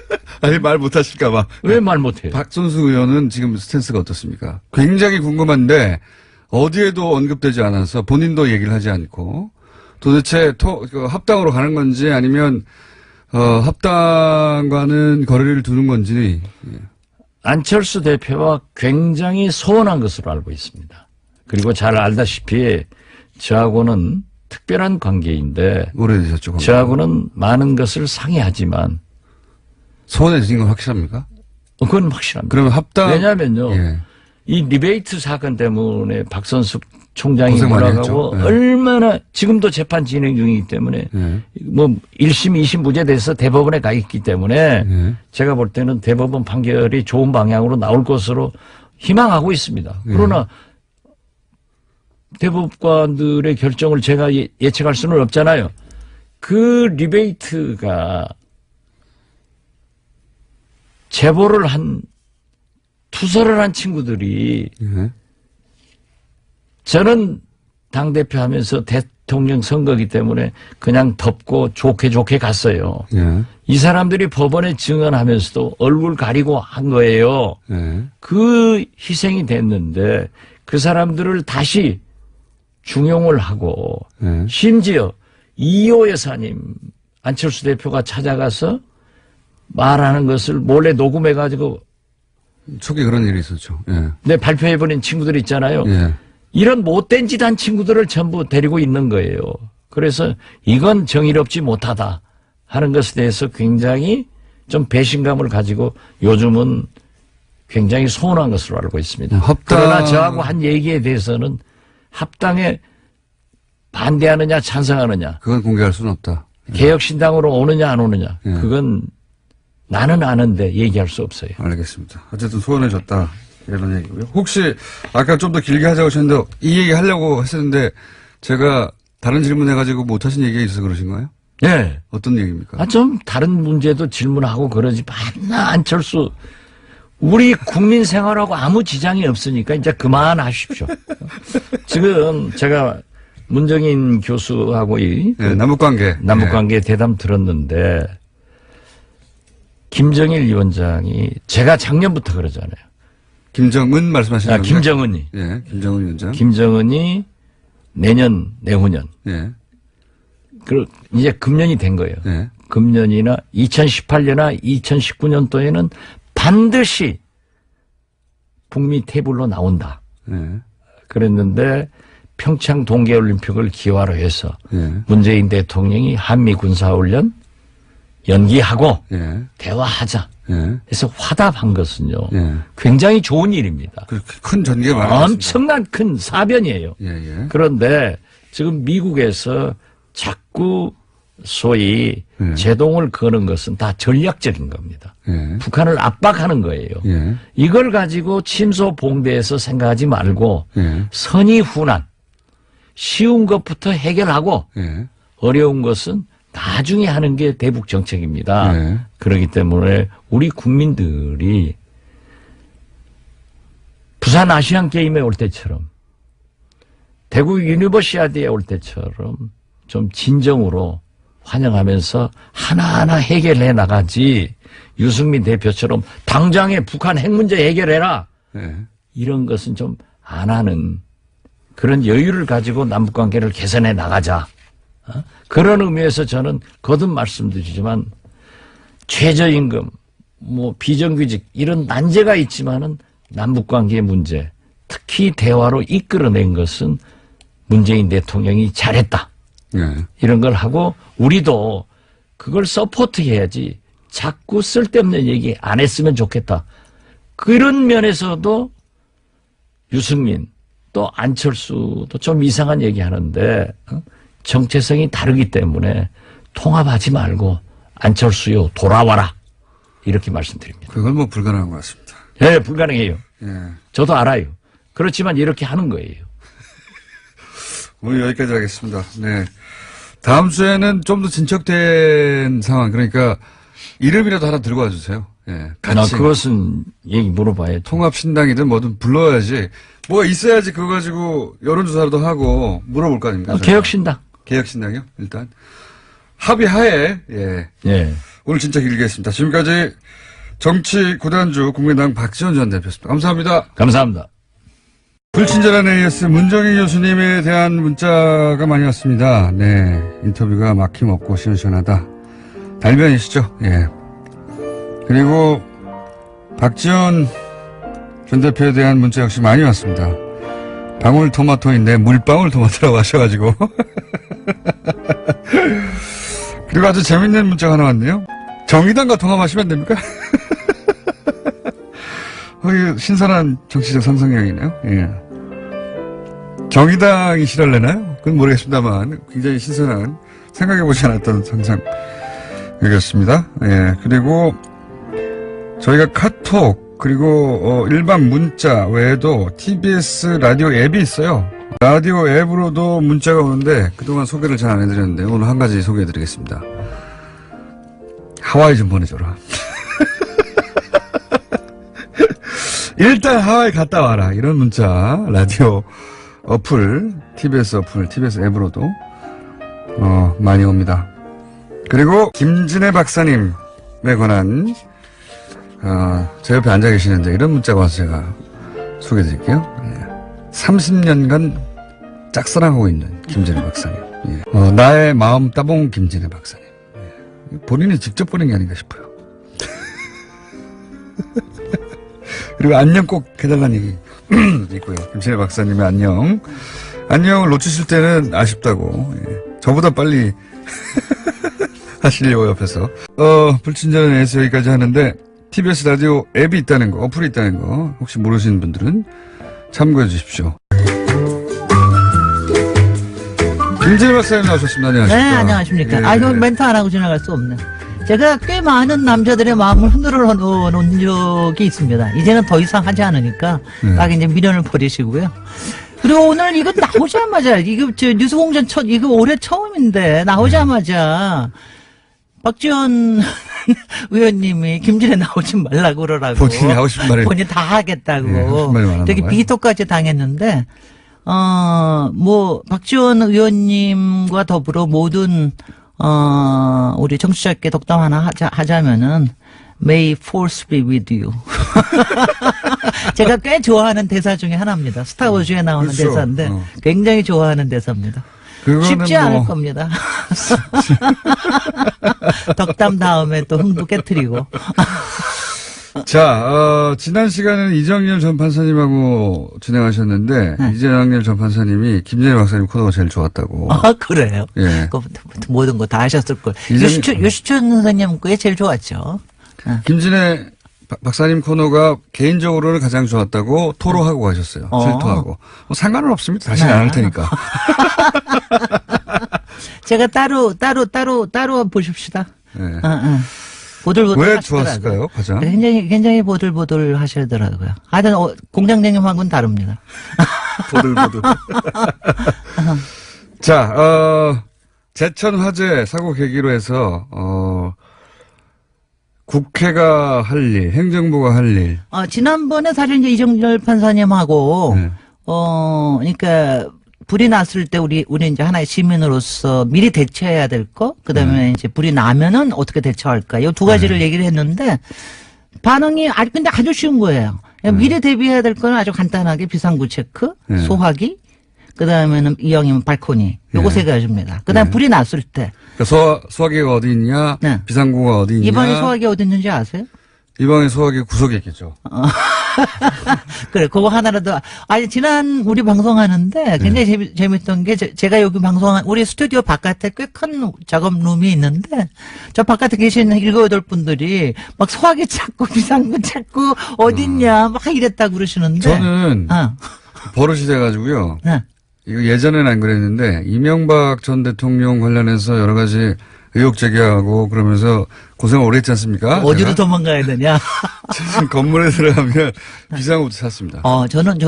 아니, 말 못하실까봐. 왜 말 못해요? 박선수 의원은 지금 스탠스가 어떻습니까? 굉장히 궁금한데, 어디에도 언급되지 않아서 본인도 얘기를 하지 않고, 도대체 합당으로 가는 건지 아니면, 합당과는 거리를 두는 건지. 안철수 대표와 굉장히 소원한 것으로 알고 있습니다. 그리고 잘 알다시피 저하고는 특별한 관계인데 오래되셨죠? 관계가. 저하고는 많은 것을 상의하지만 소원해진 건 확실합니까? 그건 확실합니다. 그러면 합당. 왜냐하면요. 예. 이 리베이트 사건 때문에 박선숙 총장이 고생 많이 몰아가고 했죠. 예. 얼마나 지금도 재판 진행 중이기 때문에 예. 뭐 1심, 2심 무죄돼서 대법원에 가 있기 때문에 예. 제가 볼 때는 대법원 판결이 좋은 방향으로 나올 것으로 희망하고 있습니다. 예. 그러나 대법관들의 결정을 제가 예측할 수는 없잖아요. 그 리베이트가 제보를 한 투서를 한 친구들이 예. 저는 당대표 하면서 대통령 선거기 때문에 그냥 덮고 좋게 갔어요. 예. 이 사람들이 법원에 증언하면서도 얼굴 가리고 한 거예요. 예. 그 희생이 됐는데 그 사람들을 다시 중용을 하고 예. 심지어 이호 여사님 안철수 대표가 찾아가서 말하는 것을 몰래 녹음해가지고 초기 그런 일이 있었죠. 예. 내 발표해버린 친구들 있잖아요. 예. 이런 못된 짓 한 친구들을 전부 데리고 있는 거예요. 그래서 이건 정의롭지 못하다 하는 것에 대해서 굉장히 좀 배신감을 가지고 요즘은 굉장히 소원한 것으로 알고 있습니다. 그러나 저하고 한 얘기에 대해서는 합당에 반대하느냐 찬성하느냐 그건 공개할 수는 없다. 개혁신당으로 오느냐 안 오느냐 예. 그건 나는 아는데 얘기할 수 없어요. 알겠습니다. 어쨌든 소원해줬다. 이런 얘기고요. 혹시 아까 좀 더 길게 하자고 하셨는데 이 얘기 하려고 했었는데 제가 다른 질문해가지고 못하신 얘기가 있어서 그러신 거예요? 네. 어떤 얘기입니까? 좀 다른 문제도 질문하고 그러지 만나 안철수 우리 국민 생활하고 아무 지장이 없으니까 이제 그만하십시오. 지금 제가 문정인 교수하고 이 네, 남북관계 대담 들었는데 김정일 위원장이 제가 작년부터 그러잖아요. 김정은 말씀하시는 건가요? 김정은이. 예, 김정은 위원장. 김정은이 내후년. 예. 이제 금년이 된 거예요. 예. 금년이나 2018년이나 2019년도에는 반드시 북미 테이블로 나온다. 예. 그랬는데 평창 동계올림픽을 기화로 해서 예. 문재인 대통령이 한미 군사훈련 연기하고 예. 대화하자. 예. 그래서 화답한 것은요. 예. 굉장히 좋은 일입니다. 그렇게 큰 전개가 많았습니다. 엄청난 큰 사변이에요. 예, 예. 그런데 지금 미국에서 자꾸 소위 예. 제동을 거는 것은 다 전략적인 겁니다. 예. 북한을 압박하는 거예요. 예. 이걸 가지고 침소봉대해서 생각하지 말고 예. 선의훈안 쉬운 것부터 해결하고 예. 어려운 것은 나중에 하는 게 대북 정책입니다. 네. 그렇기 때문에 우리 국민들이 부산 아시안 게임에 올 때처럼 대구 유니버시아드에 올 때처럼 좀 진정으로 환영하면서 하나하나 해결해 나가지 유승민 대표처럼 당장에 북한 핵 문제 해결해라. 예. 이런 것은 좀 안 하는 그런 여유를 가지고 남북관계를 개선해 나가자. 그런 의미에서 저는 거듭 말씀드리지만 최저임금, 비정규직 이런 난제가 있지만은 남북관계 문제, 특히 대화로 이끌어낸 것은 문재인 대통령이 잘했다. 예. 이런 걸 하고 우리도 그걸 서포트해야지 자꾸 쓸데없는 얘기 안 했으면 좋겠다. 그런 면에서도 유승민 또 안철수도 좀 이상한 얘기 하는데 정체성이 다르기 때문에 통합하지 말고 안철수요 돌아와라 이렇게 말씀드립니다. 그건 불가능한 것 같습니다. 네, 불가능해요. 예. 저도 알아요. 그렇지만 이렇게 하는 거예요. 오늘 여기까지 하겠습니다. 네. 다음 주에는 좀 더 진척된 상황, 그러니까 이름이라도 하나 들고 와주세요. 예. 같이. 그것은 얘기 물어봐야죠. 통합신당이든 뭐든 불러야지. 뭐가 있어야지 그거 가지고 여론조사도 하고 물어볼 거 아닙니까? 개혁신당. 개혁신당이요? 일단. 합의하에, 예. 예. 오늘 진짜 길게 했습니다. 지금까지 정치 구단주 국민당 박지원 전 대표였습니다. 감사합니다. 감사합니다. 불친절한 AS 문정인 교수님에 대한 문자가 많이 왔습니다. 네. 인터뷰가 막힘없고 시원시원하다. 달변이시죠? 예. 그리고 박지원 전 대표에 대한 문자 역시 많이 왔습니다. 방울토마토인데 물방울토마토라고 하셔가지고. 그리고 아주 재밌는 문자가 하나 왔네요. 정의당과 통합하시면 됩니까? 신선한 정치적 상상력이네요. 예. 정의당이 실할래나요? 그건 모르겠습니다만 굉장히 신선한 생각해보지 않았던 상상이었습니다. 예. 그리고 저희가 카톡 그리고 일반 문자 외에도 TBS 라디오 앱이 있어요. 라디오 앱으로도 문자가 오는데 그동안 소개를 잘 안 해드렸는데 오늘 한 가지 소개해드리겠습니다. 하와이 좀 보내줘라. 일단 하와이 갔다 와라. 이런 문자 라디오 어플, TBS 어플, TBS 앱으로도 많이 옵니다. 그리고 김진애 박사님에 관한 제 옆에 앉아 계시는데 이런 문자가 와서 제가 소개해드릴게요. 30년간 짝사랑하고 있는 김진애 박사님. 나의 마음 따봉 김진애 박사님. 본인이 직접 보낸 게 아닌가 싶어요. 그리고 안녕 꼭 해달라는 얘기 있고요. 김진애 박사님의 안녕. 안녕을 놓치실 때는 아쉽다고. 저보다 빨리 하시려고 옆에서. 불친절해서 여기까지 하는데 TBS 라디오 앱이 있다는 거, 어플이 있다는 거 혹시 모르시는 분들은 참고해 주십시오. 김진애 박사님 나오셨습니다. 안녕하십니까. 네, 안녕하십니까. 예. 이거 멘트 안 하고 지나갈 수 없네. 제가 꽤 많은 남자들의 마음을 흔들어 놓은 적이 있습니다. 이제는 더 이상 하지 않으니까 딱 이제 미련을 버리시고요. 그리고 오늘 이거 나오자마자 이거 뉴스공장 이거 올해 처음인데 나오자마자 박지원 의원님이 김진애 나오지 말라고 그러라고. 본인이 하고 싶은 말을. 본인 다 하겠다고. 네, 하고 싶은 말이 많았나 되게 봐요. 비토까지 당했는데, 박지원 의원님과 더불어 모든, 우리 정치자께 덕담 하나 하자면은, May force be with you. 제가 꽤 좋아하는 대사 중에 하나입니다. 스타워즈에 나오는 그렇죠. 대사인데, 굉장히 좋아하는 대사입니다. 쉽지 않을 겁니다. 덕담 다음에 또 흥도 깨트리고. 자, 지난 시간에는 이정열 전 판사님하고 진행하셨는데, 이정열 전 판사님이 김진애 박사님 코너가 제일 좋았다고. 아, 그래요? 예. 모든 거 다 하셨을걸. 이정열- 유시춘 선생님 게 제일 좋았죠. 김진애 박사님 코너가 개인적으로는 가장 좋았다고 토로하고 가셨어요. 실토하고. 뭐 상관은 없습니다. 다시는 안 할 테니까. 제가 따로 보십시다. 네. 보들보들 왜 하시더라고요. 좋았을까요, 가장? 굉장히 보들보들 하시더라고요. 하여튼, 공장장님하고는 다릅니다. 보들보들. 자, 제천 화재 사고 계기로 해서, 국회가 할 일, 행정부가 할 일. 지난번에 사실 이제 이정열 판사님하고, 네. 그러니까, 불이 났을 때 우리 이제 하나의 시민으로서 미리 대처해야 될 거, 그 다음에 이제 불이 나면은 어떻게 대처할까, 이 두 가지를 얘기를 했는데, 반응이, 근데 아주 쉬운 거예요. 미리 대비해야 될 거는 아주 간단하게 비상구 체크, 소화기, 그 다음에는 이왕이면 발코니, 요거 세 가지입니다. 그 다음에 불이 났을 때. 그러니까 소화기가 어디 있냐, 네. 비상구가 어디 있냐. 이번에 소화기 어디 있는지 아세요? 이번에 소화기 구석에 있겠죠. 그래, 그거 하나라도. 지난 우리 방송하는데 굉장히 재밌던 게 제가 여기 우리 스튜디오 바깥에 꽤 큰 작업룸이 있는데 저 바깥에 계시는 7, 8분들이 막 소화기 찾고 비상구 찾고 어딨냐 막 이랬다고 그러시는데. 저는 버릇이 돼가지고요. 네. 이거 예전에는 안 그랬는데 이명박 전 대통령 관련해서 여러 가지 의혹 제기하고 그러면서 고생을 오래 했지 않습니까? 어디로 도망가야 되냐? 저는 건물에 들어가면 비상구부터 찾습니다. 저는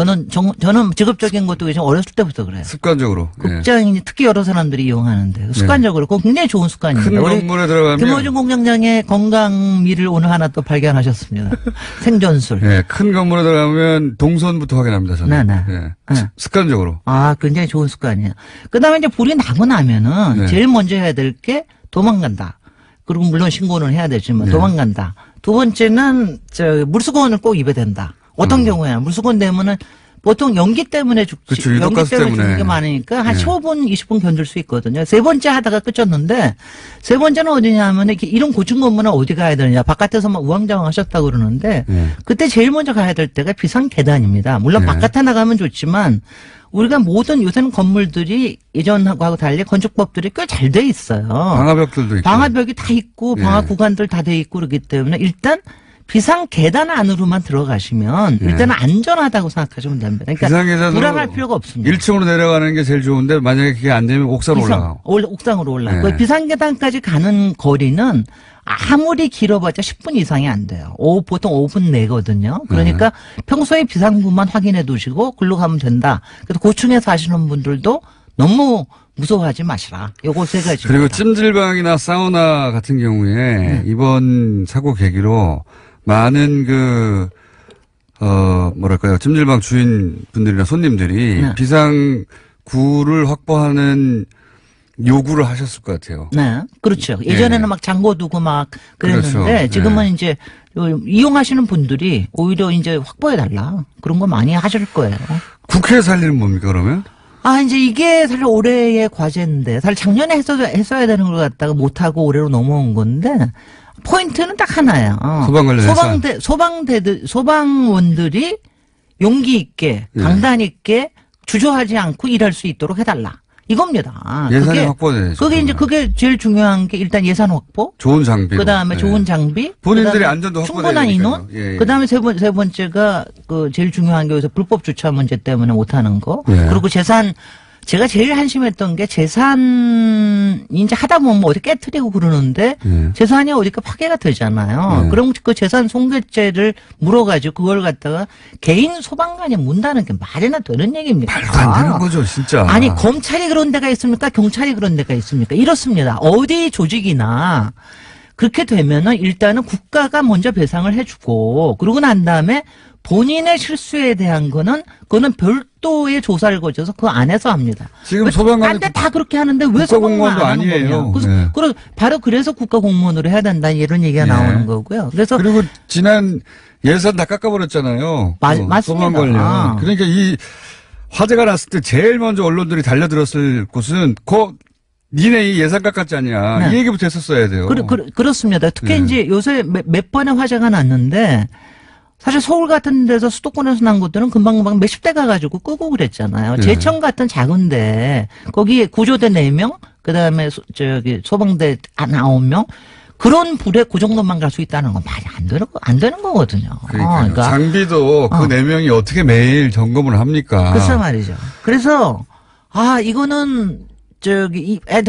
직업적인 것도 좀 어렸을 때부터 그래요. 습관적으로. 극장이 특히 여러 사람들이 이용하는데 습관적으로 그거 굉장히 좋은 습관입니다. 큰 우리 건물에 들어가면 김어준 공장장의 건강미를 오늘 하나 또 발견하셨습니다. 생존술. 예, 큰 건물에 들어가면 동선부터 확인합니다. 저는. 네네. 예, 습관적으로. 굉장히 좋은 습관이에요. 그 다음에 이제 불이 나고 나면은 제일 먼저 해야 될 게 도망간다. 그리고 물론 신고는 해야 되지만 도망간다. 두 번째는 물수건을 꼭 입어야 된다. 어떤 경우에는 물수건 되면은 보통 연기 때문에 죽지. 그쵸, 연기 유독가스 때문에 때문에. 죽는 게 많으니까 한 15분, 20분 견딜 수 있거든요. 세 번째 하다가 끝쳤는데 세 번째는 어디냐면 이런 고층 건물은 어디 가야 되느냐. 바깥에서 막 우왕좌왕 하셨다고 그러는데 그때 제일 먼저 가야 될 때가 비상 계단입니다. 물론 바깥에 나가면 좋지만 우리가 모든 요새는 건물들이 예전하고 달리 건축법들이 꽤 잘 돼 있어요. 방화벽들도 있고. 방화벽이 다 있고 방화 구간들 다 돼 있고 그렇기 때문에 일단 비상 계단 안으로만 들어가시면 일단은 안전하다고 생각하시면 됩니다. 그러니까 비상 계단으로 불안할 필요가 없습니다. 1층으로 내려가는 게 제일 좋은데 만약에 그게 안 되면 옥상으로 올라가고. 옥상으로 올라가고 비상 계단까지 가는 거리는 아무리 길어봤자 10분 이상이 안 돼요. 보통 5분 내거든요. 그러니까 평소에 비상구만 확인해 두시고 글로 가면 된다. 그래서 고층에 사시는 분들도 너무 무서워하지 마시라. 요거 세 가지. 그리고 찜질방이나 사우나 같은 경우에 이번 사고 계기로 많은 뭐랄까요. 찜질방 주인분들이나 손님들이 비상구를 확보하는 요구를 하셨을 것 같아요. 네, 그렇죠. 예전에는 예. 막 잔고 두고 막 그랬는데 그렇죠. 지금은 예. 이제 이용하시는 분들이 오히려 이제 확보해달라 그런 거 많이 하실 거예요. 국회에서 할 일은 뭡니까 그러면? 아, 이제 이게 사실 올해의 과제인데, 사실 작년에 했어야 되는 걸 갖다가 못하고 올해로 넘어온 건데, 포인트는 딱 하나예요. 소방 관련 소방원들이 용기 있게, 예. 강단 있게 주저하지 않고 일할 수 있도록 해달라. 이겁니다. 예산이 확보돼야죠. 그게 제일 중요한 게 일단 예산 확보. 좋은 장비. 그 다음에 좋은 장비. 본인들의 그다음에 안전도 충분한 확보되니까요. 인원. 예, 예. 그 다음에 세 번째가 그 제일 중요한 게 여기서 불법 주차 문제 때문에 못하는 거. 예. 그리고 제가 제일 한심했던 게 재산 이제 하다 보면 어디 깨트리고 그러는데 예. 재산이 어디가 파괴가 되잖아요. 예. 그럼 그 재산 손괴죄를 물어가지고 그걸 갖다가 개인 소방관이 문다는 게 말이나 되는 얘기입니까? 말도 안 되는 거죠, 진짜. 아니 검찰이 그런 데가 있습니까? 경찰이 그런 데가 있습니까? 이렇습니다. 어디 조직이나 그렇게 되면은 일단은 국가가 먼저 배상을 해주고 그러고 난 다음에 본인의 실수에 대한 그거는 별도의 조사를 거쳐서 그 안에서 합니다. 지금 소방관이 딴데 다 그렇게 하는데 왜 소방관 국가공무원도 안 하는 아니에요. 거냐? 그래서 바로 그래서 국가공무원으로 해야 된다 이런 얘기가 예. 나오는 거고요. 그래서 그리고 지난 예산 다 깎아버렸잖아요. 맞습니다. 소방 관련. 그러니까 이 화재가 났을 때 제일 먼저 언론들이 달려들었을 곳은 니네 이 예산 깎았잖냐. 네. 이 얘기부터 했었어야 돼요. 그렇습니다. 특히 네. 이제 요새 몇 번의 화재가 났는데 사실 서울 같은 데서 수도권에서 난 것들은 금방금방 몇십 대 가가지고 끄고 그랬잖아요. 네. 제천 같은 작은데 거기에 구조대 4명, 그 다음에 소방대 9명 그런 불에 그 정도만 갈 수 있다는 건 말이 안 되는 거거든요. 그러니까요. 장비도 그 4명이 어떻게 매일 점검을 합니까? 글쎄 말이죠. 그래서 이거는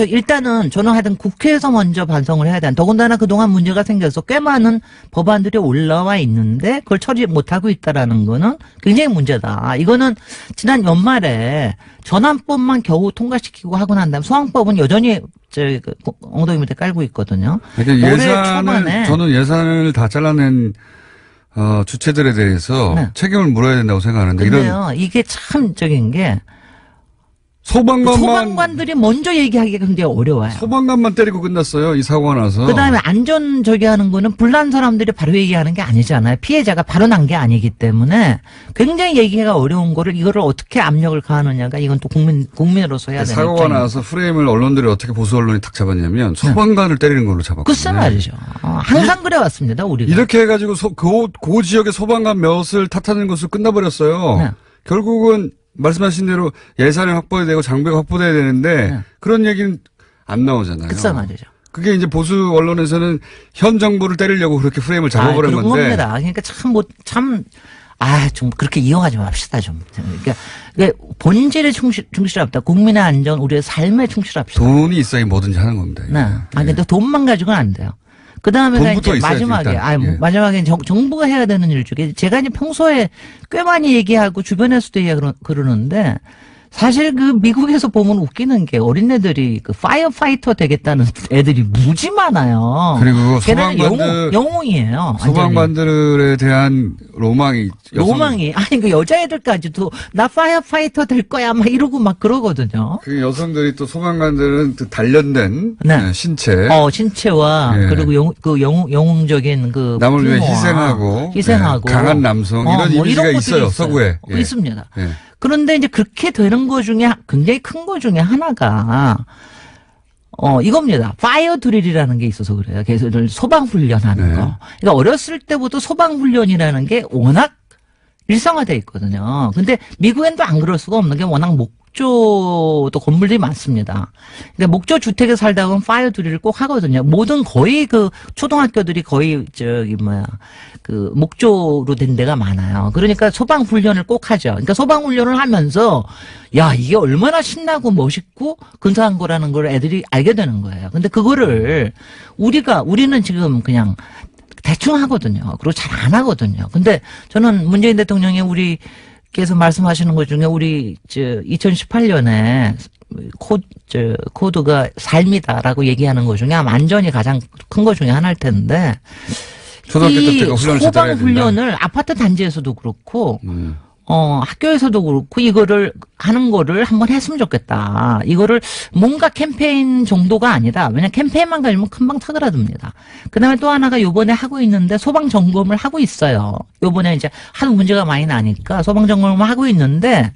일단은 저는 하여튼 국회에서 먼저 반성을 해야 된다. 더군다나 그동안 문제가 생겨서 꽤 많은 법안들이 올라와 있는데 그걸 처리 못하고 있다라는 거는 굉장히 문제다. 이거는 지난 연말에 전환법만 겨우 통과시키고 하고 난 다음에 소방법은 여전히 엉덩이 밑에 깔고 있거든요. 그러니까 올해 초반에 저는 예산을 다 잘라낸 주체들에 대해서 네. 책임을 물어야 된다고 생각하는데 근데요, 이게 참 게 소방관들이 먼저 얘기하기가 굉장히 어려워요. 소방관만 때리고 끝났어요. 이 사고가 나서. 그다음에 안전 하는 거는 불난 사람들이 바로 얘기하는 게 아니잖아요. 피해자가 바로 난 게 아니기 때문에 굉장히 얘기가 어려운 거를 이거를 어떻게 압력을 가하느냐가 이건 또 국민으로서 해야 되는 사고가 입장입니다. 나서 프레임을 언론들이 어떻게 보수 언론이 탁 잡았냐면 소방관을 때리는 걸로 잡았거든요. 글쎄 말이죠. 항상 그래왔습니다. 우리가. 이렇게 해가지고 그 지역의 소방관 몇을 탓하는 것으로 끝나버렸어요. 네. 결국은 말씀하신 대로 예산이 확보해야 되고 장비가 확보돼야 되는데 네. 그런 얘기는 안 나오잖아요. 글쎄 말이죠. 그게 이제 보수 언론에서는 현 정부를 때리려고 그렇게 프레임을 잡아버린 그런 건데. 겁니다. 그러니까 좀 그렇게 이용하지 맙시다 좀. 그러니까 본질에 충실합니다. 국민의 안전, 우리의 삶에 충실합시다. 돈이 있어야 뭐든지 하는 겁니다. 네. 근데 돈만 가지고는 안 돼요. 그 다음에가 돈부터 이제 있어야지, 마지막에, 일단. 예. 마지막에 정부가 해야 되는 일 중에 제가 이제 평소에 꽤 많이 얘기하고 주변에서도 그러는데 사실 그 미국에서 보면 웃기는 게 어린애들이 그 파이어파이터 되겠다는 애들이 무지 많아요. 그리고 걔네는 소방관들 영웅이에요. 소방관들에 대한 로망이 아니 그 여자애들까지도 나 파이어파이터 될 거야 막 이러고 막 그러거든요. 그 여성들이 또 소방관들은 또 단련된 네. 신체 신체와 예. 그리고 영웅적인 그 남을 위해 부모와 희생하고 강한 남성 이런 이미지가 것들이 있어요. 서구에. 예. 있습니다. 예. 그런데 이제 그렇게 되는 거 중에 굉장히 큰 거 중에 하나가 이겁니다. 파이어 드릴이라는 게 있어서 그래요. 그래서 소방 훈련하는 네. 거. 그러니까 어렸을 때부터 소방 훈련이라는 게 워낙 일상화돼 있거든요. 근데 미국엔 또 안 그럴 수가 없는 게 워낙 목조도 건물들이 많습니다. 그러니까 목조 주택에 살다 보면 파이어 드릴을 꼭 하거든요. 거의 그 초등학교들이 거의 그 목조로 된 데가 많아요. 그러니까 소방 훈련을 꼭 하죠. 그러니까 소방 훈련을 하면서 야, 이게 얼마나 신나고 멋있고 근사한 거라는 걸 애들이 알게 되는 거예요. 근데 그거를 우리는 지금 그냥 대충 하거든요. 그리고 잘 안 하거든요. 근데 저는 문재인 대통령이 우리께서 말씀하시는 것 중에 2018년에 코드가 삶이다라고 얘기하는 것 중에 아마 안전이 가장 큰 것 중에 하나일 텐데 초등학교 때가 훈련을 소방 제대로 해야 된다. 훈련을 아파트 단지에서도 그렇고 학교에서도 그렇고 이거를 하는 거를 한번 했으면 좋겠다. 이거를 뭔가 캠페인 정도가 아니다. 왜냐면 캠페인만 가지면 금방 사그라듭니다. 그다음에 또 하나가 요번에 하고 있는데 소방 점검을 하고 있어요. 요번에 이제 하도 문제가 많이 나니까 소방 점검을 하고 있는데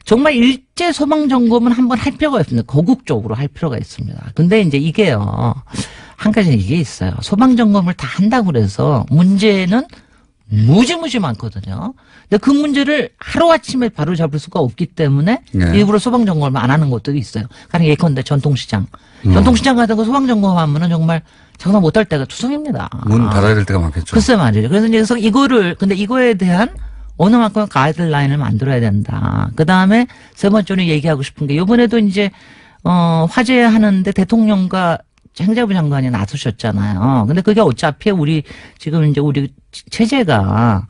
정말 일제 소방 점검은 한번 할 필요가 있습니다. 거국적으로 할 필요가 있습니다. 근데 이제 이게요. 한 가지는 이게 있어요. 소방 점검을 다 한다고 그래서 문제는 무지무지 많거든요. 근데 그 문제를 하루아침에 바로 잡을 수가 없기 때문에 네. 일부러 소방점검을 안 하는 것들이 있어요. 가령 예컨대 전통시장. 전통시장 같은 거 소방점검하면은 정말 장사 못할 때가 투성입니다. 문 닫아야 될 때가 많겠죠. 글쎄 말이죠. 그래서 이거를, 근데 이거에 대한 어느 만큼 가이드라인을 만들어야 된다. 그 다음에 세 번째로 얘기하고 싶은 게 이번에도 이제, 화제하는데 대통령과 행자부 장관이 나서셨잖아요. 근데 그게 어차피 지금 이제 우리 체제가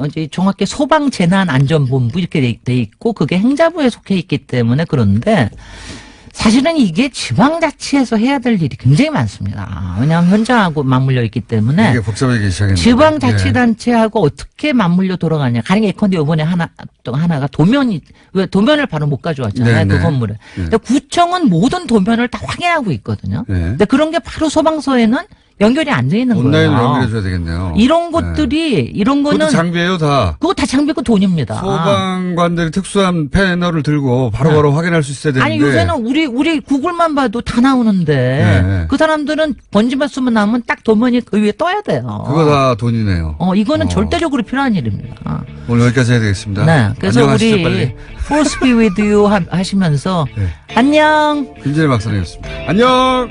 이제 정확히 소방재난안전본부 이렇게 돼 있고 그게 행자부에 속해 있기 때문에 그런데 사실은 이게 지방자치에서 해야 될 일이 굉장히 많습니다. 왜냐하면 현장하고 맞물려 있기 때문에 이게 복잡하게 시작했는데. 지방자치단체하고 어떻게 맞물려 돌아가냐. 가령 예컨대 이번에 하나가 도면을 바로 못 가져왔잖아요. 네, 그 네. 건물에. 근데 구청은 모든 도면을 다 확인하고 있거든요. 네. 근데 그런 게 바로 소방서에는 연결이 안 돼 있는 거예요. 온라인으로 연결해줘야 되겠네요. 이런 것들이 이런 그것도 거는 장비예요, 다. 그거 다 장비고 돈입니다. 소방관들이 특수한 패널을 들고 바로바로 확인할 수 있어야 되는데. 아니 요새는 우리 구글만 봐도 다 나오는데 네. 그 사람들은 번지만 쓰면 나오면 딱 도면이 그 위에 떠야 돼요. 그거 다 돈이네요. 이거는 절대적으로 필요한 일입니다. 오늘 여기까지 해야 되겠습니다. 네, 그래서 안녕하시죠, 우리 빨리. Force be with you 하시면서 네. 안녕. 김진애 박사님이었습니다. 안녕!